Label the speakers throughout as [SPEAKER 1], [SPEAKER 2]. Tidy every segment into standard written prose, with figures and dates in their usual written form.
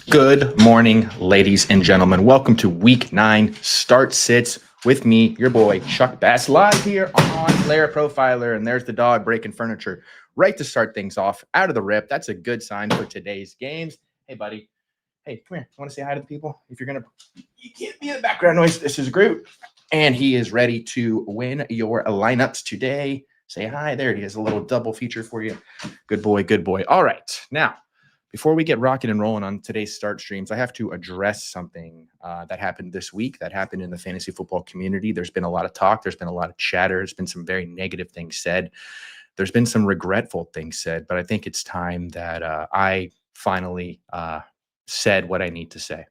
[SPEAKER 1] Good morning, ladies and gentlemen. Welcome to Week 9 Start Sits with me, your boy, Chuck Bass, live here on Player Profiler. And there's the dog breaking furniture right to start things off out of the rip. That's a good sign for today's games. Hey, buddy. Hey, come here. Want to say hi to the people? If you're going to, you can't be in the background noise. This is Groot. And he is ready to win your lineups today. Say hi. There he is. A little double feature for you. Good boy. Good boy. All right. Now, before we get rocking and rolling on today's start streams, I have to address something that happened this week, that happened in the fantasy football community. There's been a lot of talk. There's been a lot of chatter. There's been some very negative things said. There's been some regretful things said, but I think it's time that I finally said what I need to say.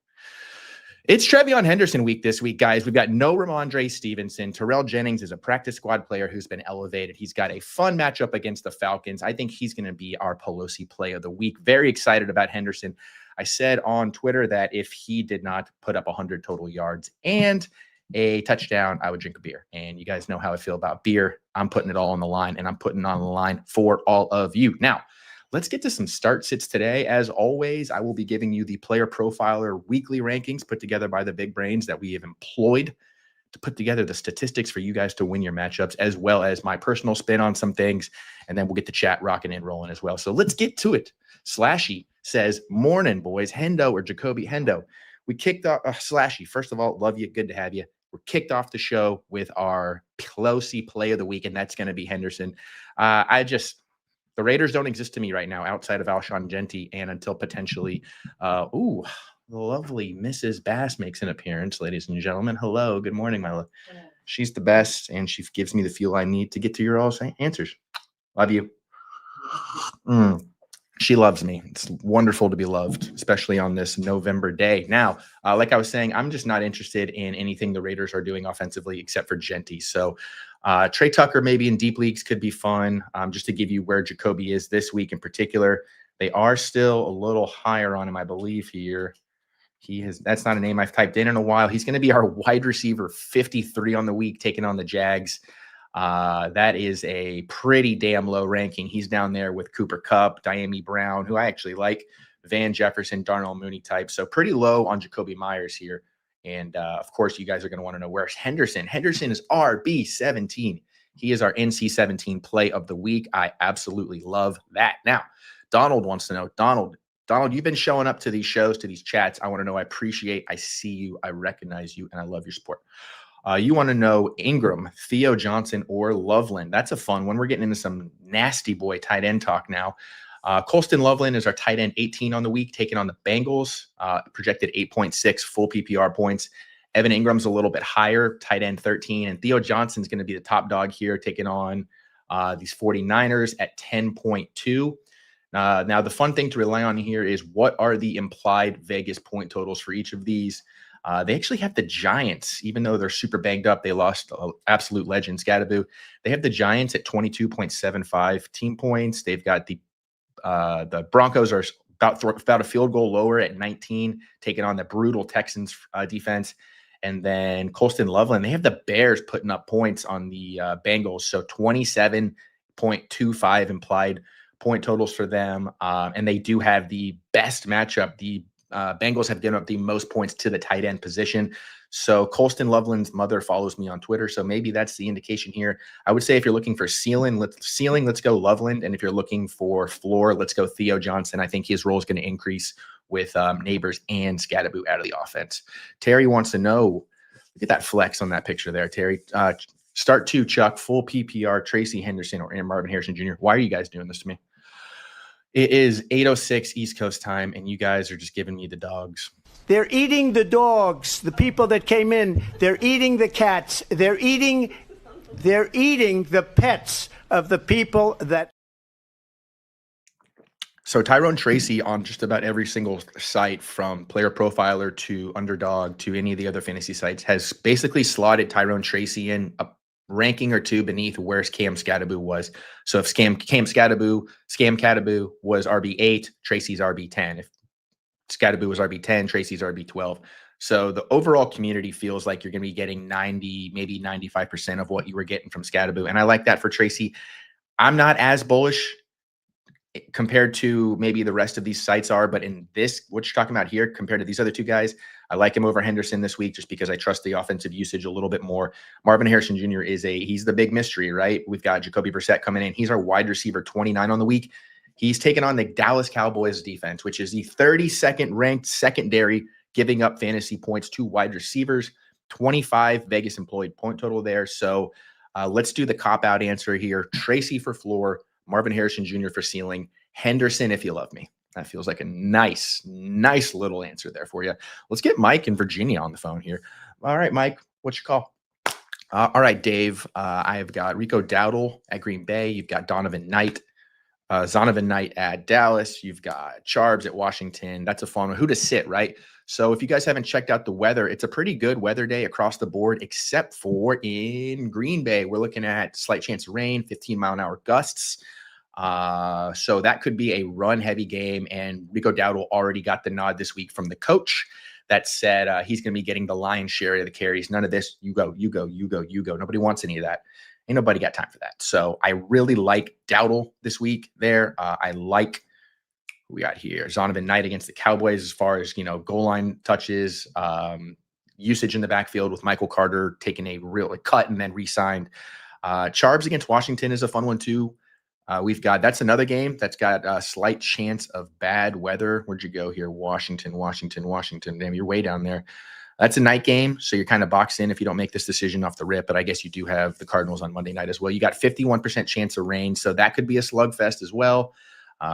[SPEAKER 1] It's Trevion Henderson week this week, guys. We've got no Ramondre Stevenson. Terrell Jennings is a practice squad player who's been elevated. He's got a fun matchup against the Falcons. I think he's going to be our Pelosi play of the week. Very excited about Henderson. I said on Twitter that if he did not put up 100 total yards and a touchdown, I would drink a beer. And you guys know how I feel about beer. I'm putting it all on the line, and I'm putting it on the line for all of you. Now, let's get to some start sits today. As always, I will be giving you the Player Profiler weekly rankings put together by the big brains that we have employed to put together the statistics for you guys to win your matchups, as well as my personal spin on some things. And then we'll get the chat rocking and rolling as well. So let's get to it. Slashy says, morning, boys. Hendo or Jacoby Hendo. We kicked off, Slashy, first of all, love you. Good to have you. We're kicked off the show with our Pelosi play of the week, and that's going to be Henderson. The Raiders don't exist to me right now outside of Alshon Jenti and until potentially, the lovely Mrs. Bass makes an appearance, ladies and gentlemen. Hello. Good morning, my love. She's the best, and she gives me the fuel I need to get to your all answers. Love you. She loves me. It's wonderful to be loved, especially on this November day. Now, like I was saying, I'm just not interested in anything the Raiders are doing offensively except for Jenti. So Trey Tucker maybe in deep leagues could be fun. Just to give you where Jacoby is this week in particular. They are still a little higher on him, I believe, here. That's not a name I've typed in a while. He's going to be our wide receiver 53 on the week, taking on the Jags. That is a pretty damn low ranking. He's down there with Cooper Kupp, Diami Brown, who I actually like, Van Jefferson, Darnell Mooney type. So pretty low on Jacoby Myers here. And, of course, you guys are going to want to know where's Henderson. Henderson is RB17. He is our NC17 play of the week. I absolutely love that. Now, Donald wants to know, Donald, you've been showing up to these shows, to these chats. I want to know, I see you, I recognize you, and I love your support. You want to know Ingram, Theo Johnson, or Loveland. That's a fun one. We're getting into some nasty boy tight end talk now. Colston Loveland is our tight end 18 on the week, taking on the Bengals, projected 8.6 full PPR points. Evan Ingram's a little bit higher, tight end 13. And Theo Johnson's going to be the top dog here, taking on these 49ers at 10.2. Now, the fun thing to rely on here is what are the implied Vegas point totals for each of these. They actually have the Giants, even though they're super banged up. They lost absolute legend, Scadaboo. They have the Giants at 22.75 team points. They've got the Broncos are about a field goal lower at 19, taking on the brutal Texans defense. And then Colston Loveland, they have the Bears putting up points on the Bengals. So 27.25 implied point totals for them. And they do have the best matchup. The Bengals have given up the most points to the tight end position. So Colston Loveland's mother follows me on Twitter. So maybe that's the indication here. I would say if you're looking for ceiling, let's go Loveland. And if you're looking for floor, let's go Theo Johnson. I think his role is going to increase with Neighbors and Scadaboo out of the offense. Terry wants to know, look at that flex on that picture there, Terry. Start 2, Chuck, full PPR, Tracy Henderson or Marvin Harrison Jr. Why are you guys doing this to me? It is 8:06 East Coast time, and you guys are just giving me the dogs.
[SPEAKER 2] They're eating the dogs, the people that came in. They're eating the cats. They're eating the pets of the people that.
[SPEAKER 1] So Tyrone Tracy on just about every single site, from Player Profiler to Underdog to any of the other fantasy sites, has basically slotted Tyrone Tracy in a ranking or two beneath where Cam Scadaboo was. So if Cam Scadaboo was RB8, Tracy's RB10. If Scadaboo was RB10, Tracy's RB12. So the overall community feels like you're going to be getting 90, maybe 95% of what you were getting from Scattaboo. And I like that for Tracy. I'm not as bullish compared to maybe the rest of these sites are, but in this, what you're talking about here, compared to these other two guys, I like him over Henderson this week just because I trust the offensive usage a little bit more. Marvin Harrison Jr. he's the big mystery, right? We've got Jacoby Brissett coming in. He's our wide receiver 29 on the week. He's taken on the Dallas Cowboys defense, which is the 32nd ranked secondary, giving up fantasy points to wide receivers, 25 Vegas employed point total there. So let's do the cop-out answer here. Tracy for floor, Marvin Harrison Jr. for ceiling, Henderson if you love me. That feels like a nice little answer there for you. Let's get Mike in Virginia on the phone here. All right, Mike, what's your call? All right, Dave. I've got Rico Dowdle at Green Bay. You've got Zonovan Knight at Dallas. You've got Charbs at Washington. That's a fun one. Who to sit, right? So if you guys haven't checked out the weather, it's a pretty good weather day across the board, except for in Green Bay. We're looking at slight chance of rain, 15-mile-an-hour gusts. So that could be a run-heavy game. And Rico Dowdle already got the nod this week from the coach that said he's going to be getting the lion's share of the carries. None of this, you go. Nobody wants any of that. Ain't nobody got time for that. So I really like Dowdle this week there. I like who we got here. Zonovan Knight against the Cowboys as far as, goal line touches, usage in the backfield with Michael Carter taking a real cut and then re-signed. Charbs against Washington is a fun one too. That's another game that's got a slight chance of bad weather. Where'd you go here? Washington. Damn, you're way down there. That's a night game, so you're kind of boxed in if you don't make this decision off the rip, but I guess you do have the Cardinals on Monday night as well. You got 51% chance of rain, so that could be a slugfest as well.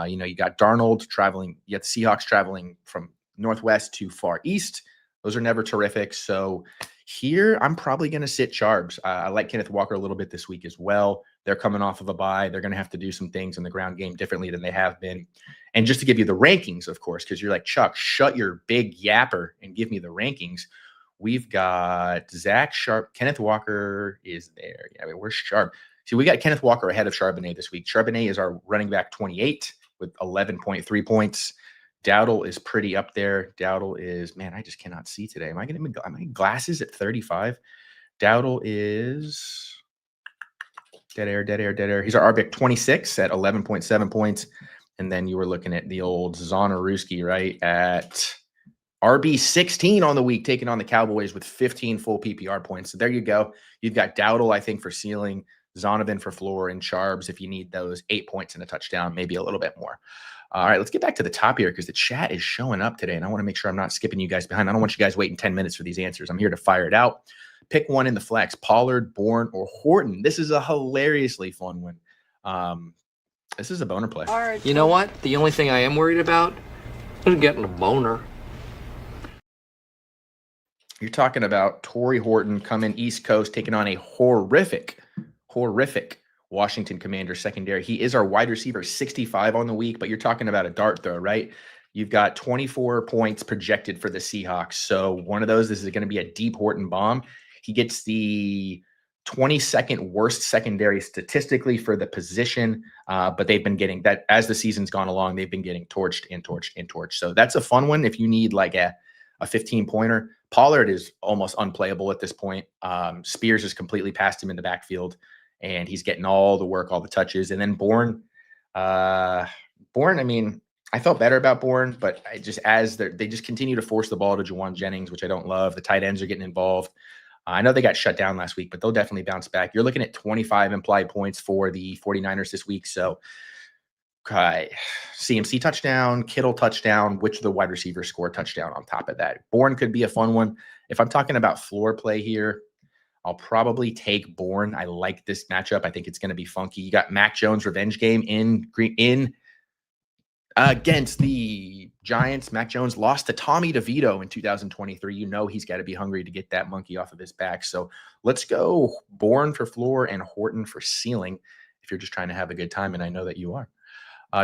[SPEAKER 1] You got Darnold traveling. You got the Seahawks traveling from northwest to far east. Those are never terrific. So here, I'm probably going to sit Charbs. I like Kenneth Walker a little bit this week as well. They're coming off of a bye. They're going to have to do some things in the ground game differently than they have been. And just to give you the rankings, of course, because you're like, Chuck, shut your big yapper and give me the rankings. We've got Zach Sharp. Kenneth Walker is there. Yeah, where's Sharp? See, we got Kenneth Walker ahead of Charbonnet this week. Charbonnet is our running back 28 with 11.3 points. Dowdle is pretty up there. Dowdle is, man, I just cannot see today. Am I glasses at 35? Dowdle is dead air. He's our RBIC 26 at 11.7 points. And then you were looking at the old Zonaruski, right, at RB 16 on the week, taking on the Cowboys with 15 full PPR points. So there you go. You've got Dowdle, I think, for ceiling, Zonovan for floor, and Charbs if you need those 8 points and a touchdown, maybe a little bit more. All right, let's get back to the top here because the chat is showing up today, and I want to make sure I'm not skipping you guys behind. I don't want you guys waiting 10 minutes for these answers. I'm here to fire it out. Pick one in the flex, Pollard, Bourne, or Horton. This is a hilariously fun one. This is a boner play.
[SPEAKER 3] You know what? The only thing I am worried about is getting a boner.
[SPEAKER 1] You're talking about Torrey Horton coming East Coast, taking on a horrific Washington Commander secondary. He is our wide receiver 65 on the week, but you're talking about a dart throw, right? You've got 24 points projected for the Seahawks. So one of those, this is going to be a deep Horton bomb. He gets the 22nd worst secondary statistically for the position, but they've been getting that as the season's gone along. They've been getting torched. So that's a fun one if you need like a 15-pointer. Pollard is almost unplayable at this point. Spears has completely passed him in the backfield, and he's getting all the work, all the touches. And then Bourne, I mean, I felt better about Bourne, but they just continue to force the ball to Juwan Jennings, which I don't love. The tight ends are getting involved. I know they got shut down last week, but they'll definitely bounce back. You're looking at 25 implied points for the 49ers this week. So CMC touchdown, Kittle touchdown, which of the wide receivers score touchdown on top of that. Bourne could be a fun one. If I'm talking about floor play here, I'll probably take Bourne. I like this matchup. I think it's going to be funky. You got Mac Jones revenge game in against the Giants. Mac Jones lost to Tommy DeVito in 2023. You know he's got to be hungry to get that monkey off of his back. So let's go Bourne for floor and Horton for ceiling if you're just trying to have a good time, and I know that you are.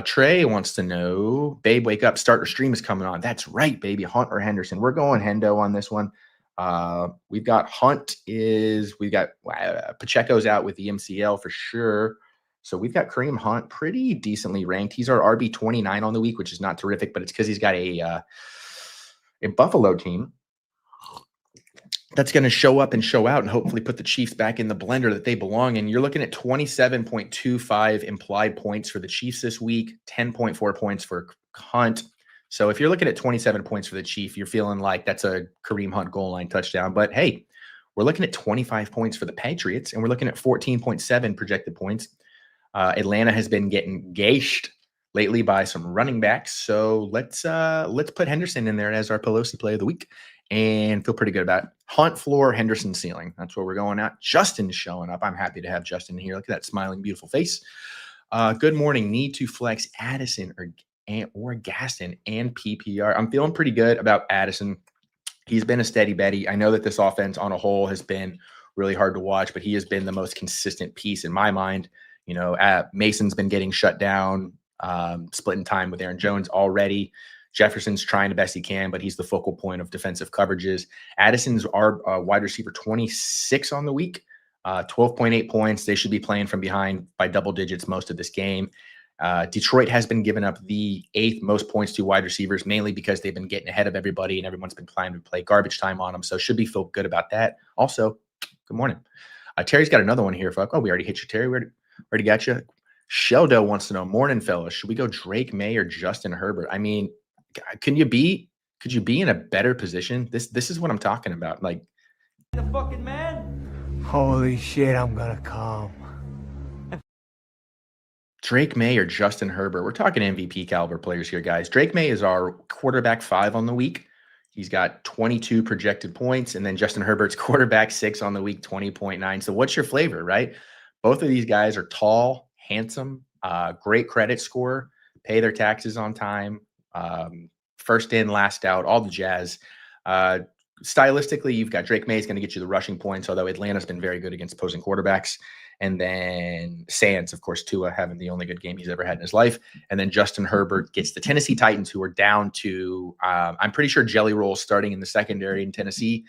[SPEAKER 1] Trey wants to know, babe, wake up, starter stream is coming on. That's right, baby. Hunt or Henderson. We're going Hendo on this one. We've got Pacheco's out with the MCL for sure. So we've got Kareem Hunt pretty decently ranked. He's our RB 29 on the week, which is not terrific, but it's because he's got a Buffalo team that's going to show up and show out and hopefully put the Chiefs back in the blender that they belong in. You're looking at 27.25 implied points for the Chiefs this week, 10.4 points for Hunt. So if you're looking at 27 points for the Chief, you're feeling like that's a Kareem Hunt goal line touchdown. But hey, we're looking at 25 points for the Patriots, and we're looking at 14.7 projected points. Atlanta has been getting gashed lately by some running backs. So let's put Henderson in there as our Pelosi play of the week and feel pretty good about it. Hunt floor, Henderson ceiling. That's where we're going at. Justin's showing up. I'm happy to have Justin here. Look at that smiling, beautiful face. Good morning. Need to flex Addison or Gaston and PPR. I'm feeling pretty good about Addison. He's been a steady Betty. I know that this offense on a whole has been really hard to watch, but he has been the most consistent piece in my mind. You know, Mason's been getting shut down, splitting time with Aaron Jones already. Jefferson's trying the best he can, but he's the focal point of defensive coverages. Addison's our wide receiver 26 on the week, 12.8 points. They should be playing from behind by double digits most of this game. Detroit has been giving up the 8th most points to wide receivers, mainly because they've been getting ahead of everybody and everyone's been planning to play garbage time on them. So should be feel good about that. Also, good morning. Terry's got another one here. Oh, we already hit you, Terry. We already got you. Sheldo wants to know, morning, fellas, should we go Drake May or Justin Herbert? I mean, could you be in a better position? This is what I'm talking about. Like,
[SPEAKER 4] the fucking man.
[SPEAKER 2] Holy shit, I'm gonna come.
[SPEAKER 1] Drake May or Justin Herbert. We're talking MVP caliber players here, guys. Drake May is our quarterback 5 on the week. He's got 22 projected points, and then Justin Herbert's quarterback 6 on the week, 20.9. So what's your flavor, right? Both of these guys are tall, handsome, great credit score, pay their taxes on time, first in, last out, all the jazz. Stylistically, you've got Drake May is going to get you the rushing points, although Atlanta's been very good against opposing quarterbacks. And then Sands, of course, Tua having the only good game he's ever had in his life. And then Justin Herbert gets the Tennessee Titans, who are down to, I'm pretty sure Jelly Roll starting in the secondary in Tennessee.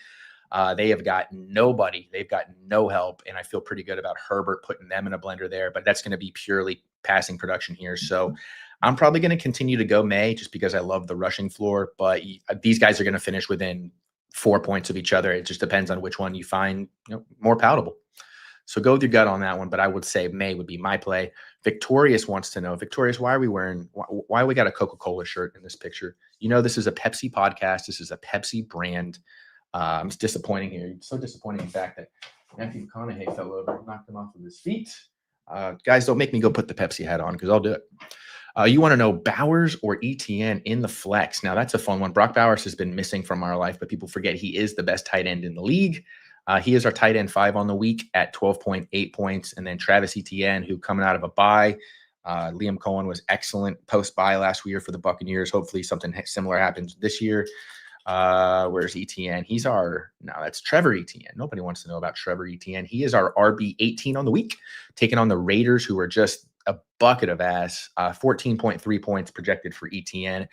[SPEAKER 1] They have got nobody. They've got no help. And I feel pretty good about Herbert putting them in a blender there. But that's going to be purely passing production here. So I'm probably going to continue to go May just because I love the rushing floor. But these guys are going to finish within 4 points of each other. It just depends on which one you find more palatable. So go with your gut on that one, but I would say May would be my play. Victorious wants to know, Victorious, why we got a Coca-Cola shirt in this picture? You know, this is a Pepsi podcast. This is a Pepsi brand. It's disappointing here. It's so disappointing, in fact, that Matthew McConaughey fell over and knocked him off of his feet. Guys, don't make me go put the Pepsi hat on because I'll do it. You want to know Bowers or ETN in the flex. Now, that's a fun one. Brock Bowers has been missing from our life, but people forget he is the best tight end in the league. He is our tight end 5 on the week at 12.8 points. And then Travis Etienne, who coming out of a bye. Liam Cohen was excellent post-bye last year for the Buccaneers. Hopefully something similar happens this year. Where's Etienne? That's Trevor Etienne. Nobody wants to know about Trevor Etienne. He is our RB 18 on the week, taking on the Raiders, who are just a bucket of ass. 14.3 points projected for Etienne.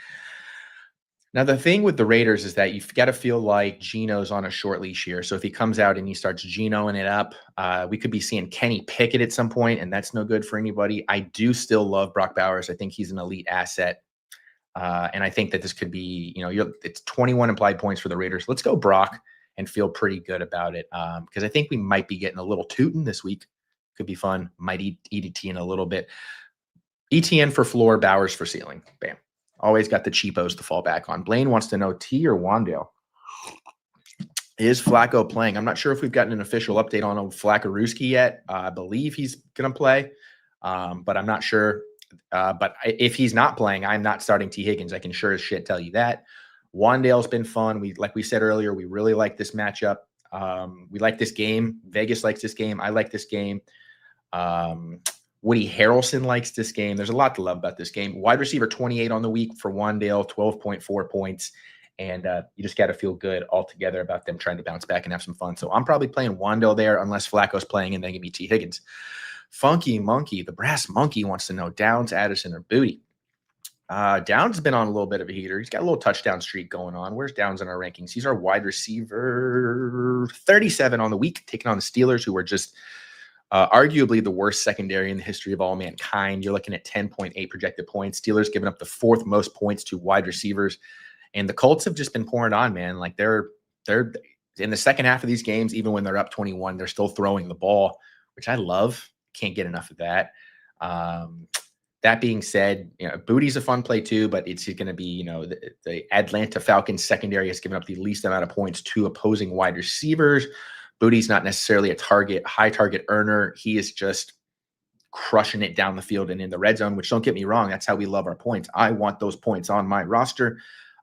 [SPEAKER 1] Now, the thing with the Raiders is that you've got to feel like Geno's on a short leash here. So if he comes out and he starts Genoing it up, we could be seeing Kenny Pickett at some point, and that's no good for anybody. I do still love Brock Bowers. I think he's an elite asset. And I think that this could be, it's 21 implied points for the Raiders. Let's go Brock and feel pretty good about it. Because I think we might be getting a little tootin' this week. Could be fun. Might eat ETN a little bit. ETN for floor, Bowers for ceiling. Bam. Always got the cheapos to fall back on. Blaine wants to know T or Wandale. Is Flacco playing? I'm not sure if we've gotten an official update on Flacco-Ruski yet. I believe he's going to play, but I'm not sure. But if he's not playing, I'm not starting T. Higgins. I can sure as shit tell you that. Wandale's been fun. Like we said earlier, we really like this matchup. We like this game. Vegas likes this game. I like this game. Woody Harrelson likes this game. There's a lot to love about this game. Wide receiver 28 on the week for Wandale, 12.4 points. And you just got to feel good altogether about them trying to bounce back and have some fun. So I'm probably playing Wandale there unless Flacco's playing and then give me T. Higgins. Funky Monkey, the brass monkey, wants to know Downs, Addison, or Booty. Downs has been on a little bit of a heater. He's got a little touchdown streak going on. Where's Downs in our rankings? He's our wide receiver 37 on the week, taking on the Steelers, who are just arguably the worst secondary in the history of all mankind. You're looking at 10.8 projected points. Steelers giving up the 4th most points to wide receivers. And the Colts have just been pouring on, man. Like they're in the second half of these games, even when they're up 21, they're still throwing the ball, which I love. Can't get enough of that. That being said, Booty's a fun play too, but it's going to be, the Atlanta Falcons secondary has given up the least amount of points to opposing wide receivers. Booty's not necessarily a high target earner. He is just crushing it down the field and in the red zone, which, don't get me wrong, that's how we love our points. I want those points on my roster.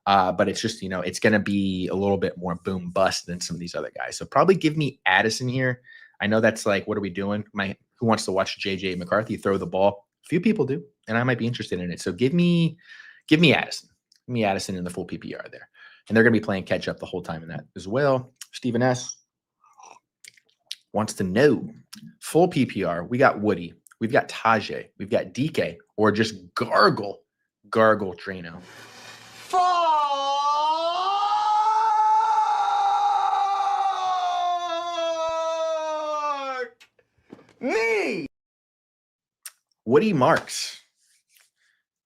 [SPEAKER 1] But it's just, it's going to be a little bit more boom bust than some of these other guys. So probably give me Addison here. I know that's like, what are we doing? Who wants to watch JJ McCarthy throw the ball? A few people do, and I might be interested in it. So give me Addison. Give me Addison in the full PPR there. And they're going to be playing catch up the whole time in that as well. Stephen S. wants to know, full PPR, we got Woody, we've got Tajay, we've got DK, or just gargle Drano.
[SPEAKER 2] Me.
[SPEAKER 1] Woody Marks,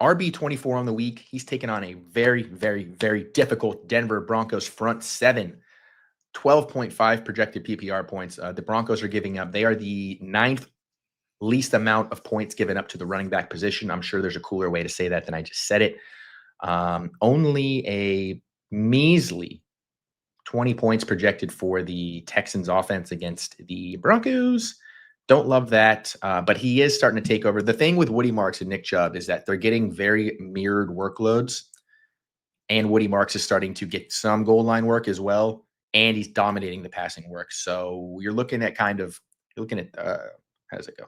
[SPEAKER 1] RB24 on the week. He's taken on a very, very, very difficult Denver Broncos front seven. 12.5 projected PPR points. The Broncos are giving up. They are the 9th least amount of points given up to the running back position. I'm sure there's a cooler way to say that than I just said it. Only a measly 20 points projected for the Texans offense against the Broncos. Don't love that, but he is starting to take over. The thing with Woody Marks and Nick Chubb is that they're getting very mirrored workloads, and Woody Marks is starting to get some goal line work as well, and he's dominating the passing work. So you're looking at how does it go?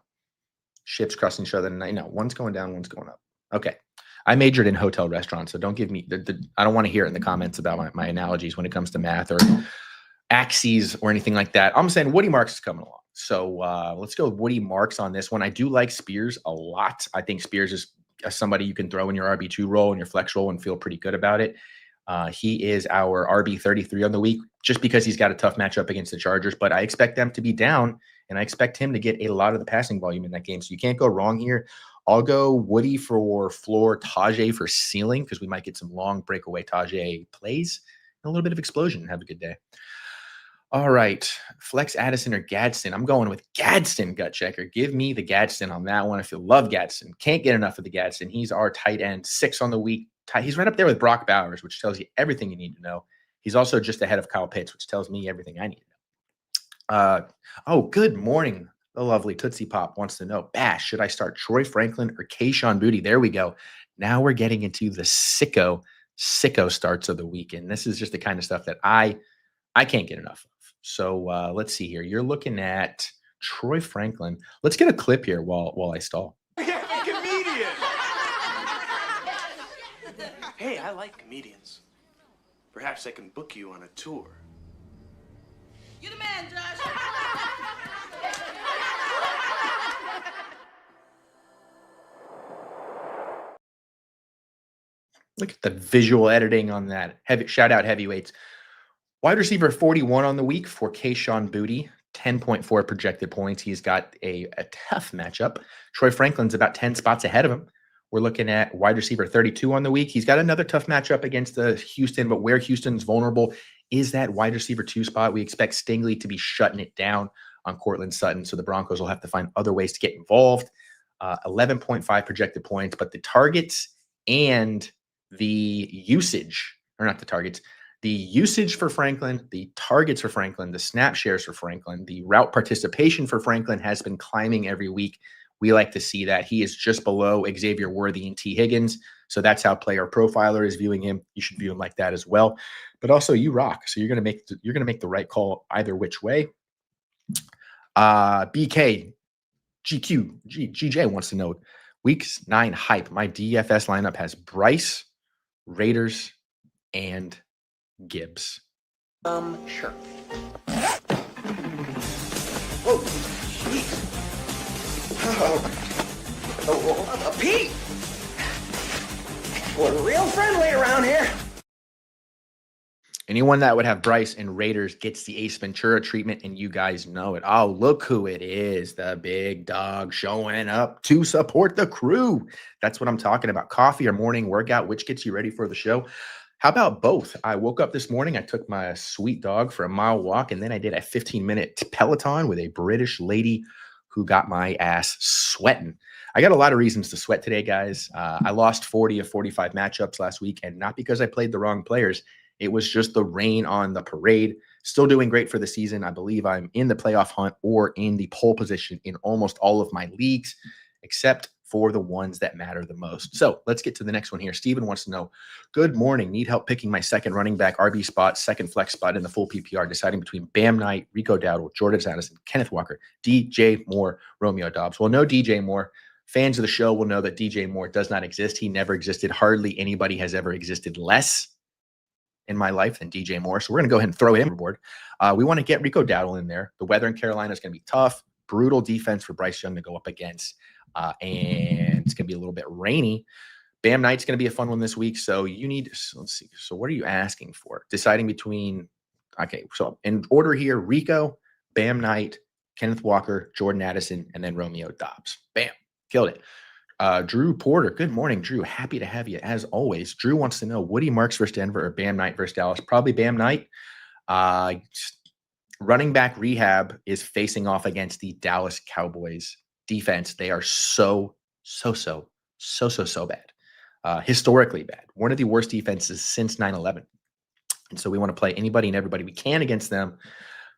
[SPEAKER 1] Ships crossing each other. No, one's going down, one's going up. Okay. I majored in hotel restaurants, so don't give me I don't want to hear it in the comments about my analogies when it comes to math or axes or anything like that. I'm saying Woody Marks is coming along. So let's go with Woody Marks on this one. I do like Spears a lot. I think Spears is somebody you can throw in your RB2 role and your flex role and feel pretty good about it. He is our RB33 on the week just because he's got a tough matchup against the Chargers, but I expect them to be down, and I expect him to get a lot of the passing volume in that game. So you can't go wrong here. I'll go Woody for floor, Tajay for ceiling, because we might get some long breakaway Tajay plays and a little bit of explosion. Have a good day. All right. Flex Addison or Gadsden. I'm going with Gadsden, gut checker. Give me the Gadsden on that one. If you love Gadsden, can't get enough of the Gadsden. He's our tight end, 6 on the week. He's right up there with Brock Bowers, which tells you everything you need to know. He's also just ahead of Kyle Pitts, which tells me everything I need to know. Good morning. The lovely Tootsie Pop wants to know, Bash, should I start Troy Franklin or Kayshon Boutte? There we go. Now we're getting into the sicko starts of the weekend. This is just the kind of stuff that I can't get enough of. So let's see here. You're looking at Troy Franklin. Let's get a clip here while I stall.
[SPEAKER 5] We have a comedian! Hey, I like comedians. Perhaps I can book you on a tour.
[SPEAKER 6] You the man, Josh.
[SPEAKER 1] Look at the visual editing on that. Shout out heavyweights. Wide receiver 41 on the week for Kayshon Boutte, 10.4 projected points. He's got a tough matchup. Troy Franklin's about 10 spots ahead of him. We're looking at wide receiver 32 on the week. He's got another tough matchup against the Houston, but where Houston's vulnerable is that wide receiver 2 spot. We expect Stingley to be shutting it down on Cortland Sutton, so the Broncos will have to find other ways to get involved. 11.5 projected points, but the targets and the usage, or not the targets, the usage for Franklin, the targets for Franklin, the snap shares for Franklin, the route participation for Franklin has been climbing every week. We like to see that. He is just below Xavier Worthy and T. Higgins. So that's how Player Profiler is viewing him. You should view him like that as well. But also you rock. So you're gonna make the right call either which way. BK GJ wants to know week 9 hype. My DFS lineup has Bryce, Raiders, and Gibbs.
[SPEAKER 6] Sure.
[SPEAKER 5] Whoa, jeez. Pete! We're real friendly around here.
[SPEAKER 1] Anyone that would have Bryce and Raiders gets the Ace Ventura treatment, and you guys know it. Oh, look who it is. The big dog showing up to support the crew. That's what I'm talking about. Coffee or morning workout, which gets you ready for the show. How about both? I woke up this morning, I took my sweet dog for a mile walk, and then I did a 15-minute Peloton with a British lady who got my ass sweating. I got a lot of reasons to sweat today, guys. I lost 40 of 45 matchups last week, and not because I played the wrong players. It was just the rain on the parade. Still doing great for the season. I believe I'm in the playoff hunt or in the pole position in almost all of my leagues, except for the ones that matter the most. So let's get to the next one here. Steven wants to know, good morning. Need help picking my second running back RB spot, second flex spot in the full PPR, deciding between Bam Knight, Rico Dowdle, Jordan Addison, Kenneth Walker, DJ Moore, Romeo Dobbs. Well, no DJ Moore. Fans of the show will know that DJ Moore does not exist. He never existed. Hardly anybody has ever existed less in my life than DJ Moore. So we're going to go ahead and throw him overboard. We want to get Rico Dowdle in there. The weather in Carolina is going to be tough. Brutal defense for Bryce Young to go up against. And it's going to be a little bit rainy. Bam Knight's going to be a fun one this week. So you need, let's see. So what are you asking for? Deciding between, okay, so in order here, Rico, Bam Knight, Kenneth Walker, Jordan Addison, and then Romeo Dobbs. Bam. Killed it. Drew Porter. Good morning, Drew. Happy to have you as always. Drew wants to know Woody Marks versus Denver or Bam Knight versus Dallas. Probably Bam Knight. Running back rehab is facing off against the Dallas Cowboys defense. They are so bad. Historically bad. One of the worst defenses since 9/11. And so we want to play anybody and everybody we can against them.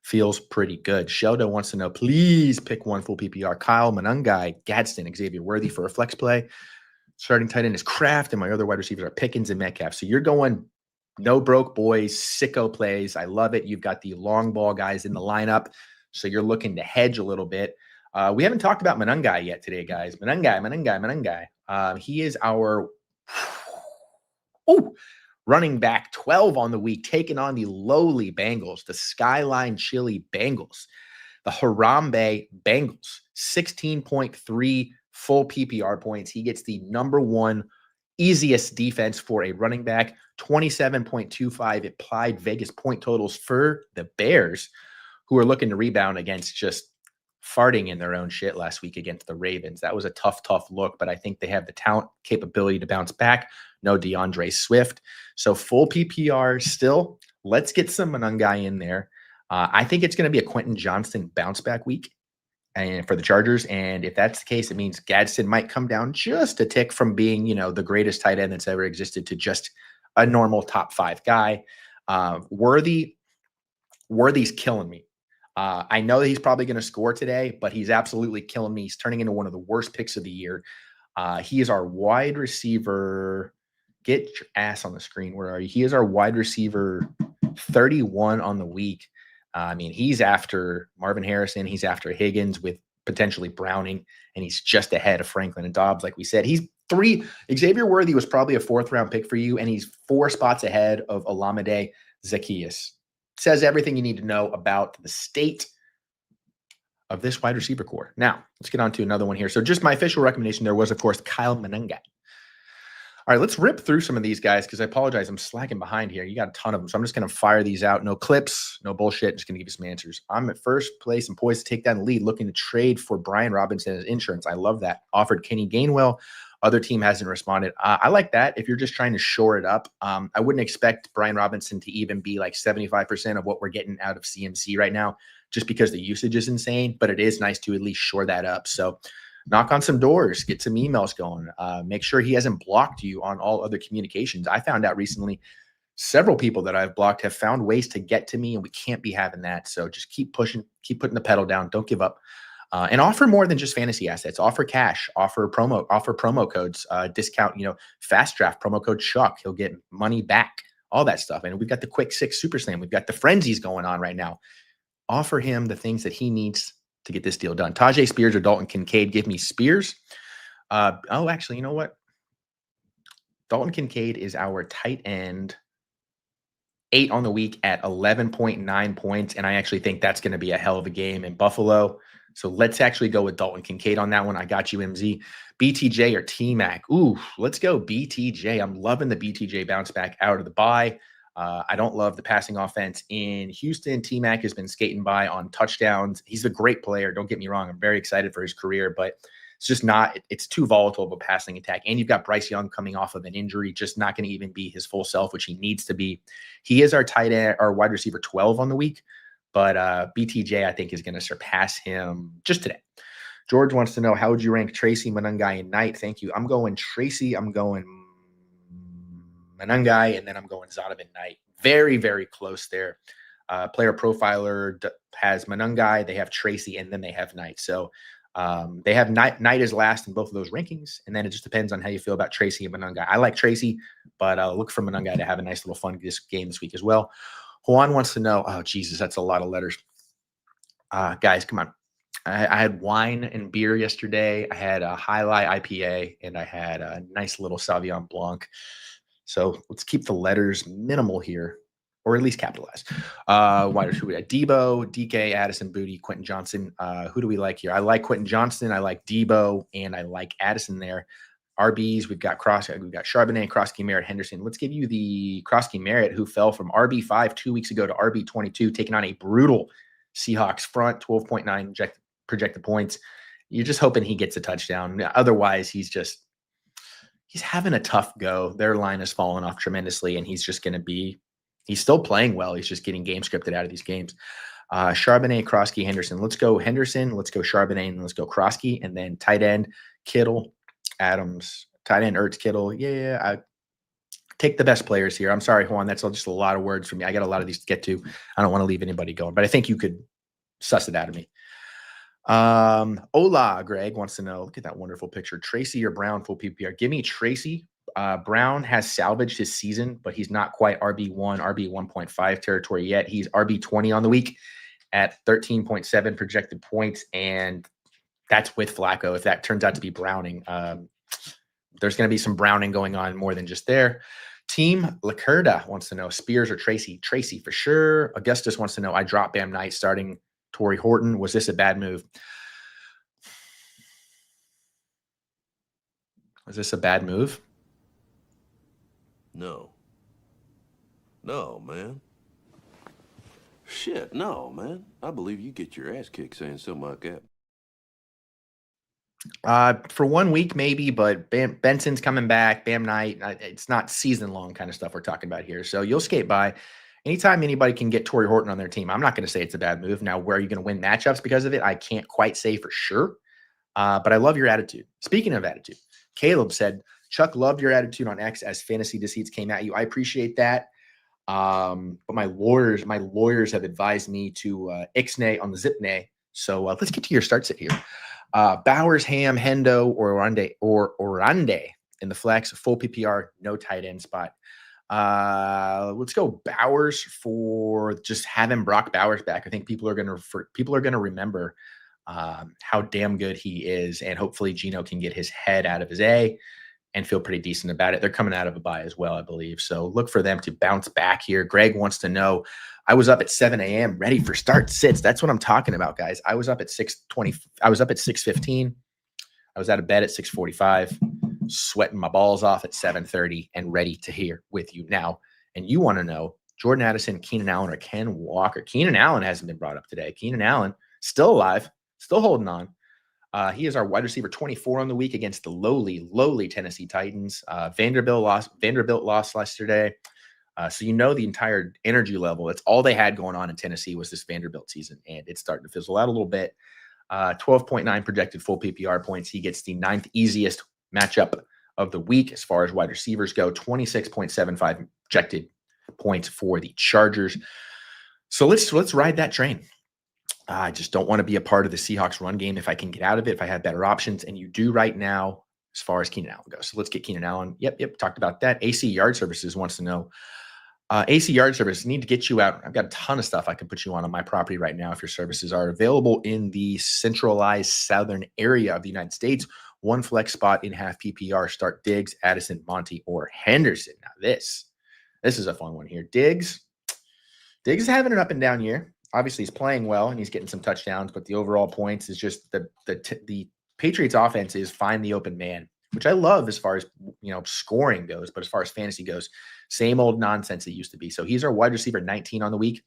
[SPEAKER 1] Feels pretty good. Sheldo wants to know, please pick one full PPR. Kyle, Manungai, Gadsden, Xavier Worthy for a flex play. Starting tight end is Kraft, and my other wide receivers are Pickens and Metcalf. So you're going no broke boys, sicko plays. I love it. You've got the long ball guys in the lineup. So you're looking to hedge a little bit. We haven't talked about Manungai yet today, guys. Manungai. He is our running back 12 on the week, taking on the lowly Bengals, the Skyline Chili Bengals, the Harambe Bengals, 16.3 full PPR points. He gets the number one easiest defense for a running back, 27.25 applied Vegas point totals for the Bears, who are looking to rebound against just farting in their own shit last week against the Ravens. That was a tough look, but I think they have the talent capability to bounce back. No DeAndre Swift. So full PPR still. Let's get some Manungai in there. I think it's going to be a Quentin Johnston bounce back week and for the Chargers. And if that's the case, it means Gadsden might come down just a tick from being, the greatest tight end that's ever existed to just a normal top 5 guy. Worthy's killing me. I know that he's probably going to score today, but he's absolutely killing me. He's turning into one of the worst picks of the year. He is our wide receiver. Get your ass on the screen. Where are you? He is our wide receiver 31 on the week. He's after Marvin Harrison. He's after Higgins with potentially Browning, and he's just ahead of Franklin and Dobbs. Like we said, he's 3. Xavier Worthy was probably a 4th round pick for you, and he's 4 spots ahead of Olamide Zaccheaus. Says everything you need to know about the state of this wide receiver core. Now, let's get on to another one here. So just my official recommendation there was, of course, Kyle Manungai. All right, let's rip through some of these guys because I apologize. I'm slacking behind here. You got a ton of them. So I'm just going to fire these out. No clips, no bullshit. Just going to give you some answers. I'm at first place and poised to take down the lead, looking to trade for Brian Robinson as insurance. I love that. Offered Kenny Gainwell. Other team hasn't responded. I like that. If you're just trying to shore it up, I wouldn't expect Brian Robinson to even be like 75% of what we're getting out of CMC right now, just because the usage is insane, but it is nice to at least shore that up. So knock on some doors, get some emails going. Make sure he hasn't blocked you on all other communications. I found out recently several people that I've blocked have found ways to get to me, and we can't be having that. So just keep pushing, keep putting the pedal down. Don't give up. And offer more than just fantasy assets. Offer cash, offer promo codes, discount, fast draft, promo code Chuck. He'll get money back, all that stuff. And we've got the quick 6 super slam. We've got the frenzies going on right now. Offer him the things that he needs to get this deal done. Tajay Spears or Dalton Kincaid. Give me Spears. Actually, you know what? Dalton Kincaid is our tight end 8 on the week at 11.9 points. And I actually think that's going to be a hell of a game in Buffalo. So let's actually go with Dalton Kincaid on that one. I got you, MZ. BTJ or T-Mac. Ooh, let's go BTJ. I'm loving the BTJ bounce back out of the bye. I don't love the passing offense in Houston. T-Mac has been skating by on touchdowns. He's a great player. Don't get me wrong. I'm very excited for his career, but It's just not, it's too volatile of a passing attack. And you've got Bryce Young coming off of an injury, just not going to even be his full self, which he needs to be. He is our tight end, our wide receiver 12 on the week, but BTJ, I think, is going to surpass him just today. George wants to know, how would you rank Tracy, Manungai, and Knight? Thank you. I'm going Tracy, I'm going Manungai, and then I'm going Zonovan Knight. Very, very close there. Player Profiler has Manungai, they have Tracy, and then they have Knight. So they have Knight is last in both of those rankings, and then it just depends on how you feel about Tracy and Manungai. I like Tracy, but look for Manungai to have a nice little fun game this week as well. Juan wants to know, oh, Jesus, that's a lot of letters. Guys, come on. I had wine and beer yesterday. I had a High Life IPA, and I had a nice little Sauvignon Blanc. So let's keep the letters minimal here, or at least capitalized. Wide receiver, Debo, DK, Addison, Booty, Quentin Johnson. Who do we like here? I like Quentin Johnson. I like Debo, and I like Addison there. RBs, we've got Charbonnet, Krosky, Merritt, Henderson. Let's give you the Krosky Merritt, who fell from RB5 2 weeks ago to RB22, taking on a brutal Seahawks front, 12.9 projected points. You're just hoping he gets a touchdown. Otherwise, he's having a tough go. Their line has fallen off tremendously, and he's still playing well. He's just getting game scripted out of these games. Charbonnet, Krosky, Henderson. Let's go Henderson. Let's go Charbonnet, and let's go Krosky. And then tight end, Kittle, Adams. Tight end, Ertz, Kittle. Yeah, I take the best players here. I'm sorry, Juan. That's just a lot of words for me. I got a lot of these to get to. I don't want to leave anybody going, but I think you could suss it out of me. Ola, Greg wants to know, look at that wonderful picture. Tracy or Brown, full PPR. Give me Tracy. Brown has salvaged his season, but he's not quite RB1, RB1.5 territory yet. He's RB20 on the week at 13.7 projected points, and that's with Flacco. If that turns out to be Browning, there's going to be some Browning going on more than just there. Team Lacerda wants to know, Spears or Tracy? Tracy for sure. Augustus wants to know, I dropped Bam Knight starting Torrey Horton. Was this a bad move? Was this a bad move?
[SPEAKER 7] No. No, man. Shit, no, man. I believe you get your ass kicked saying something like that.
[SPEAKER 1] For 1 week, maybe, but Benson's coming back. Bam Knight. It's not season long kind of stuff we're talking about here. So you'll skate by. Anytime anybody can get Torrey Horton on their team, I'm not going to say it's a bad move. Now, where are you going to win matchups because of it? I can't quite say for sure. But I love your attitude. Speaking of attitude, Caleb said, Chuck, loved your attitude on X as fantasy deceits came at you. I appreciate that. But my lawyers have advised me to ixnay on the zipnay. So let's get to your start sit here. Bowers, Ham, Hendo, or Orande in the flex, full PPR, no tight end spot. Let's go Bowers for just having Brock Bowers back. I think people are going to remember how damn good he is, and hopefully Geno can get his head out of his A and feel pretty decent about it. They're coming out of a bye as well, I believe. So look for them to bounce back here. Greg wants to know, I was up at 7 a.m. ready for start sits. That's what I'm talking about, guys. I was up at 6:20. I was up at 6:15. I was out of bed at 6:45, sweating my balls off at 7:30 and ready to hear with you now. And you want to know Jordan Addison, Keenan Allen, or Ken Walker. Keenan Allen hasn't been brought up today. Keenan Allen still alive, still holding on. He is our wide receiver 24 on the week against the lowly Tennessee Titans. Vanderbilt lost yesterday. So you know the entire energy level. It's all they had going on in Tennessee was this Vanderbilt season, and it's starting to fizzle out a little bit. 12.9 projected full PPR points. He gets the 9th easiest matchup of the week as far as wide receivers go. 26.75 projected points for the Chargers. So let's ride that train. I just don't want to be a part of the Seahawks run game if I can get out of it, if I have better options, and you do right now as far as Keenan Allen goes. So let's get Keenan Allen. Yep, talked about that. AC Yard Services wants to know, AC Yard Service, need to get you out. I've got a ton of stuff I can put you on my property right now if your services are available in the centralized southern area of the United States. One flex spot in half PPR. Start Diggs, Addison, Monty, or Henderson. Now this is a fun one here. Diggs is having an up and down year. Obviously, he's playing well and he's getting some touchdowns, but the overall points is just the Patriots offense is find the open man, which I love as far as scoring goes, but as far as fantasy goes, same old nonsense it used to be. So he's our wide receiver 19 on the week.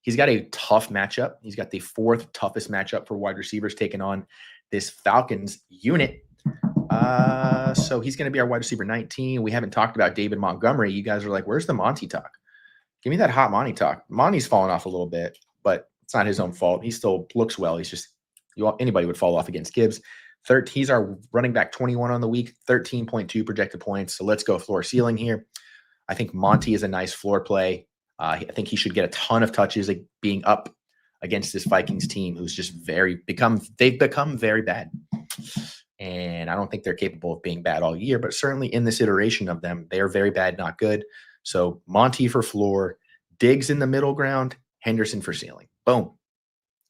[SPEAKER 1] He's got a tough matchup. He's got the 4th toughest matchup for wide receivers, taking on this Falcons unit. So he's going to be our wide receiver 19. We haven't talked about David Montgomery. You guys are like, where's the Monty talk? Give me that hot Monty talk. Monty's fallen off a little bit, but it's not his own fault. He still looks well. He's just, anybody would fall off against Gibbs. He's our running back 21 on the week, 13.2 projected points. So let's go floor ceiling here. I think Monty is a nice floor play. I think he should get a ton of touches, like being up against this Vikings team who's just they've become very bad. And I don't think they're capable of being bad all year, but certainly in this iteration of them, they are very bad, not good. So Monty for floor, Diggs in the middle ground, Henderson for ceiling. Boom.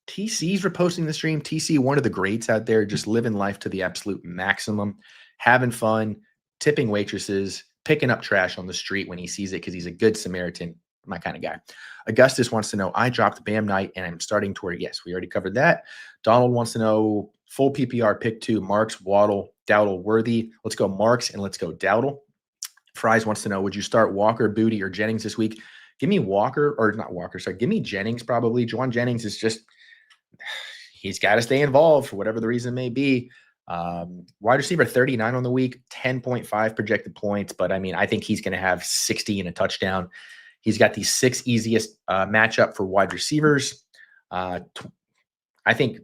[SPEAKER 1] TC's reposting the stream. TC, one of the greats out there, just living life to the absolute maximum, having fun, tipping waitresses, picking up trash on the street when he sees it because he's a good Samaritan, my kind of guy. Augustus wants to know, I dropped Bam Knight and I'm starting toward, yes, we already covered that. Donald wants to know, full PPR pick 2, Marks, Waddle, Dowdle, Worthy. Let's go Marks and let's go Dowdle. Fries wants to know, would you start Walker, Booty, or Jennings this week? Give me Walker, or not Walker, sorry. Give me Jennings probably. Juwan Jennings is just, he's got to stay involved for whatever the reason may be. Wide receiver 39 on the week, 10.5 projected points. But I mean, I think he's going to have 60 and a touchdown. He's got the 6 easiest matchup for wide receivers. I think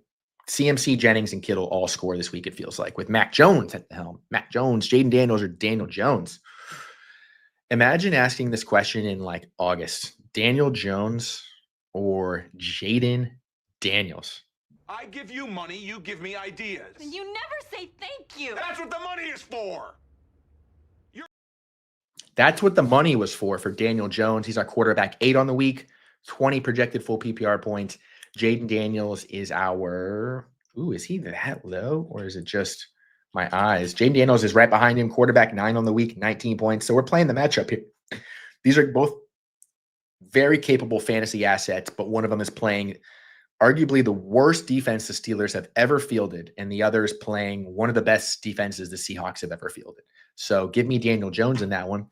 [SPEAKER 1] CMC, Jennings, and Kittle all score this week, it feels like, with Mac Jones at the helm. Mac Jones, Jaden Daniels, or Daniel Jones. Imagine asking this question in like August. Daniel Jones or Jaden Daniels?
[SPEAKER 8] I give you money, you give me ideas.
[SPEAKER 6] And you never say thank you.
[SPEAKER 8] That's what the money is for.
[SPEAKER 1] That's what the money was for Daniel Jones. He's our quarterback 8 on the week, 20 projected full PPR points. Jaden Daniels is is he that low or is it just my eyes? Jaden Daniels is right behind him, quarterback 9 on the week, 19 points. So we're playing the matchup here. These are both very capable fantasy assets, but one of them is playing arguably the worst defense the Steelers have ever fielded, and the other is playing one of the best defenses the Seahawks have ever fielded. So give me Daniel Jones in that one.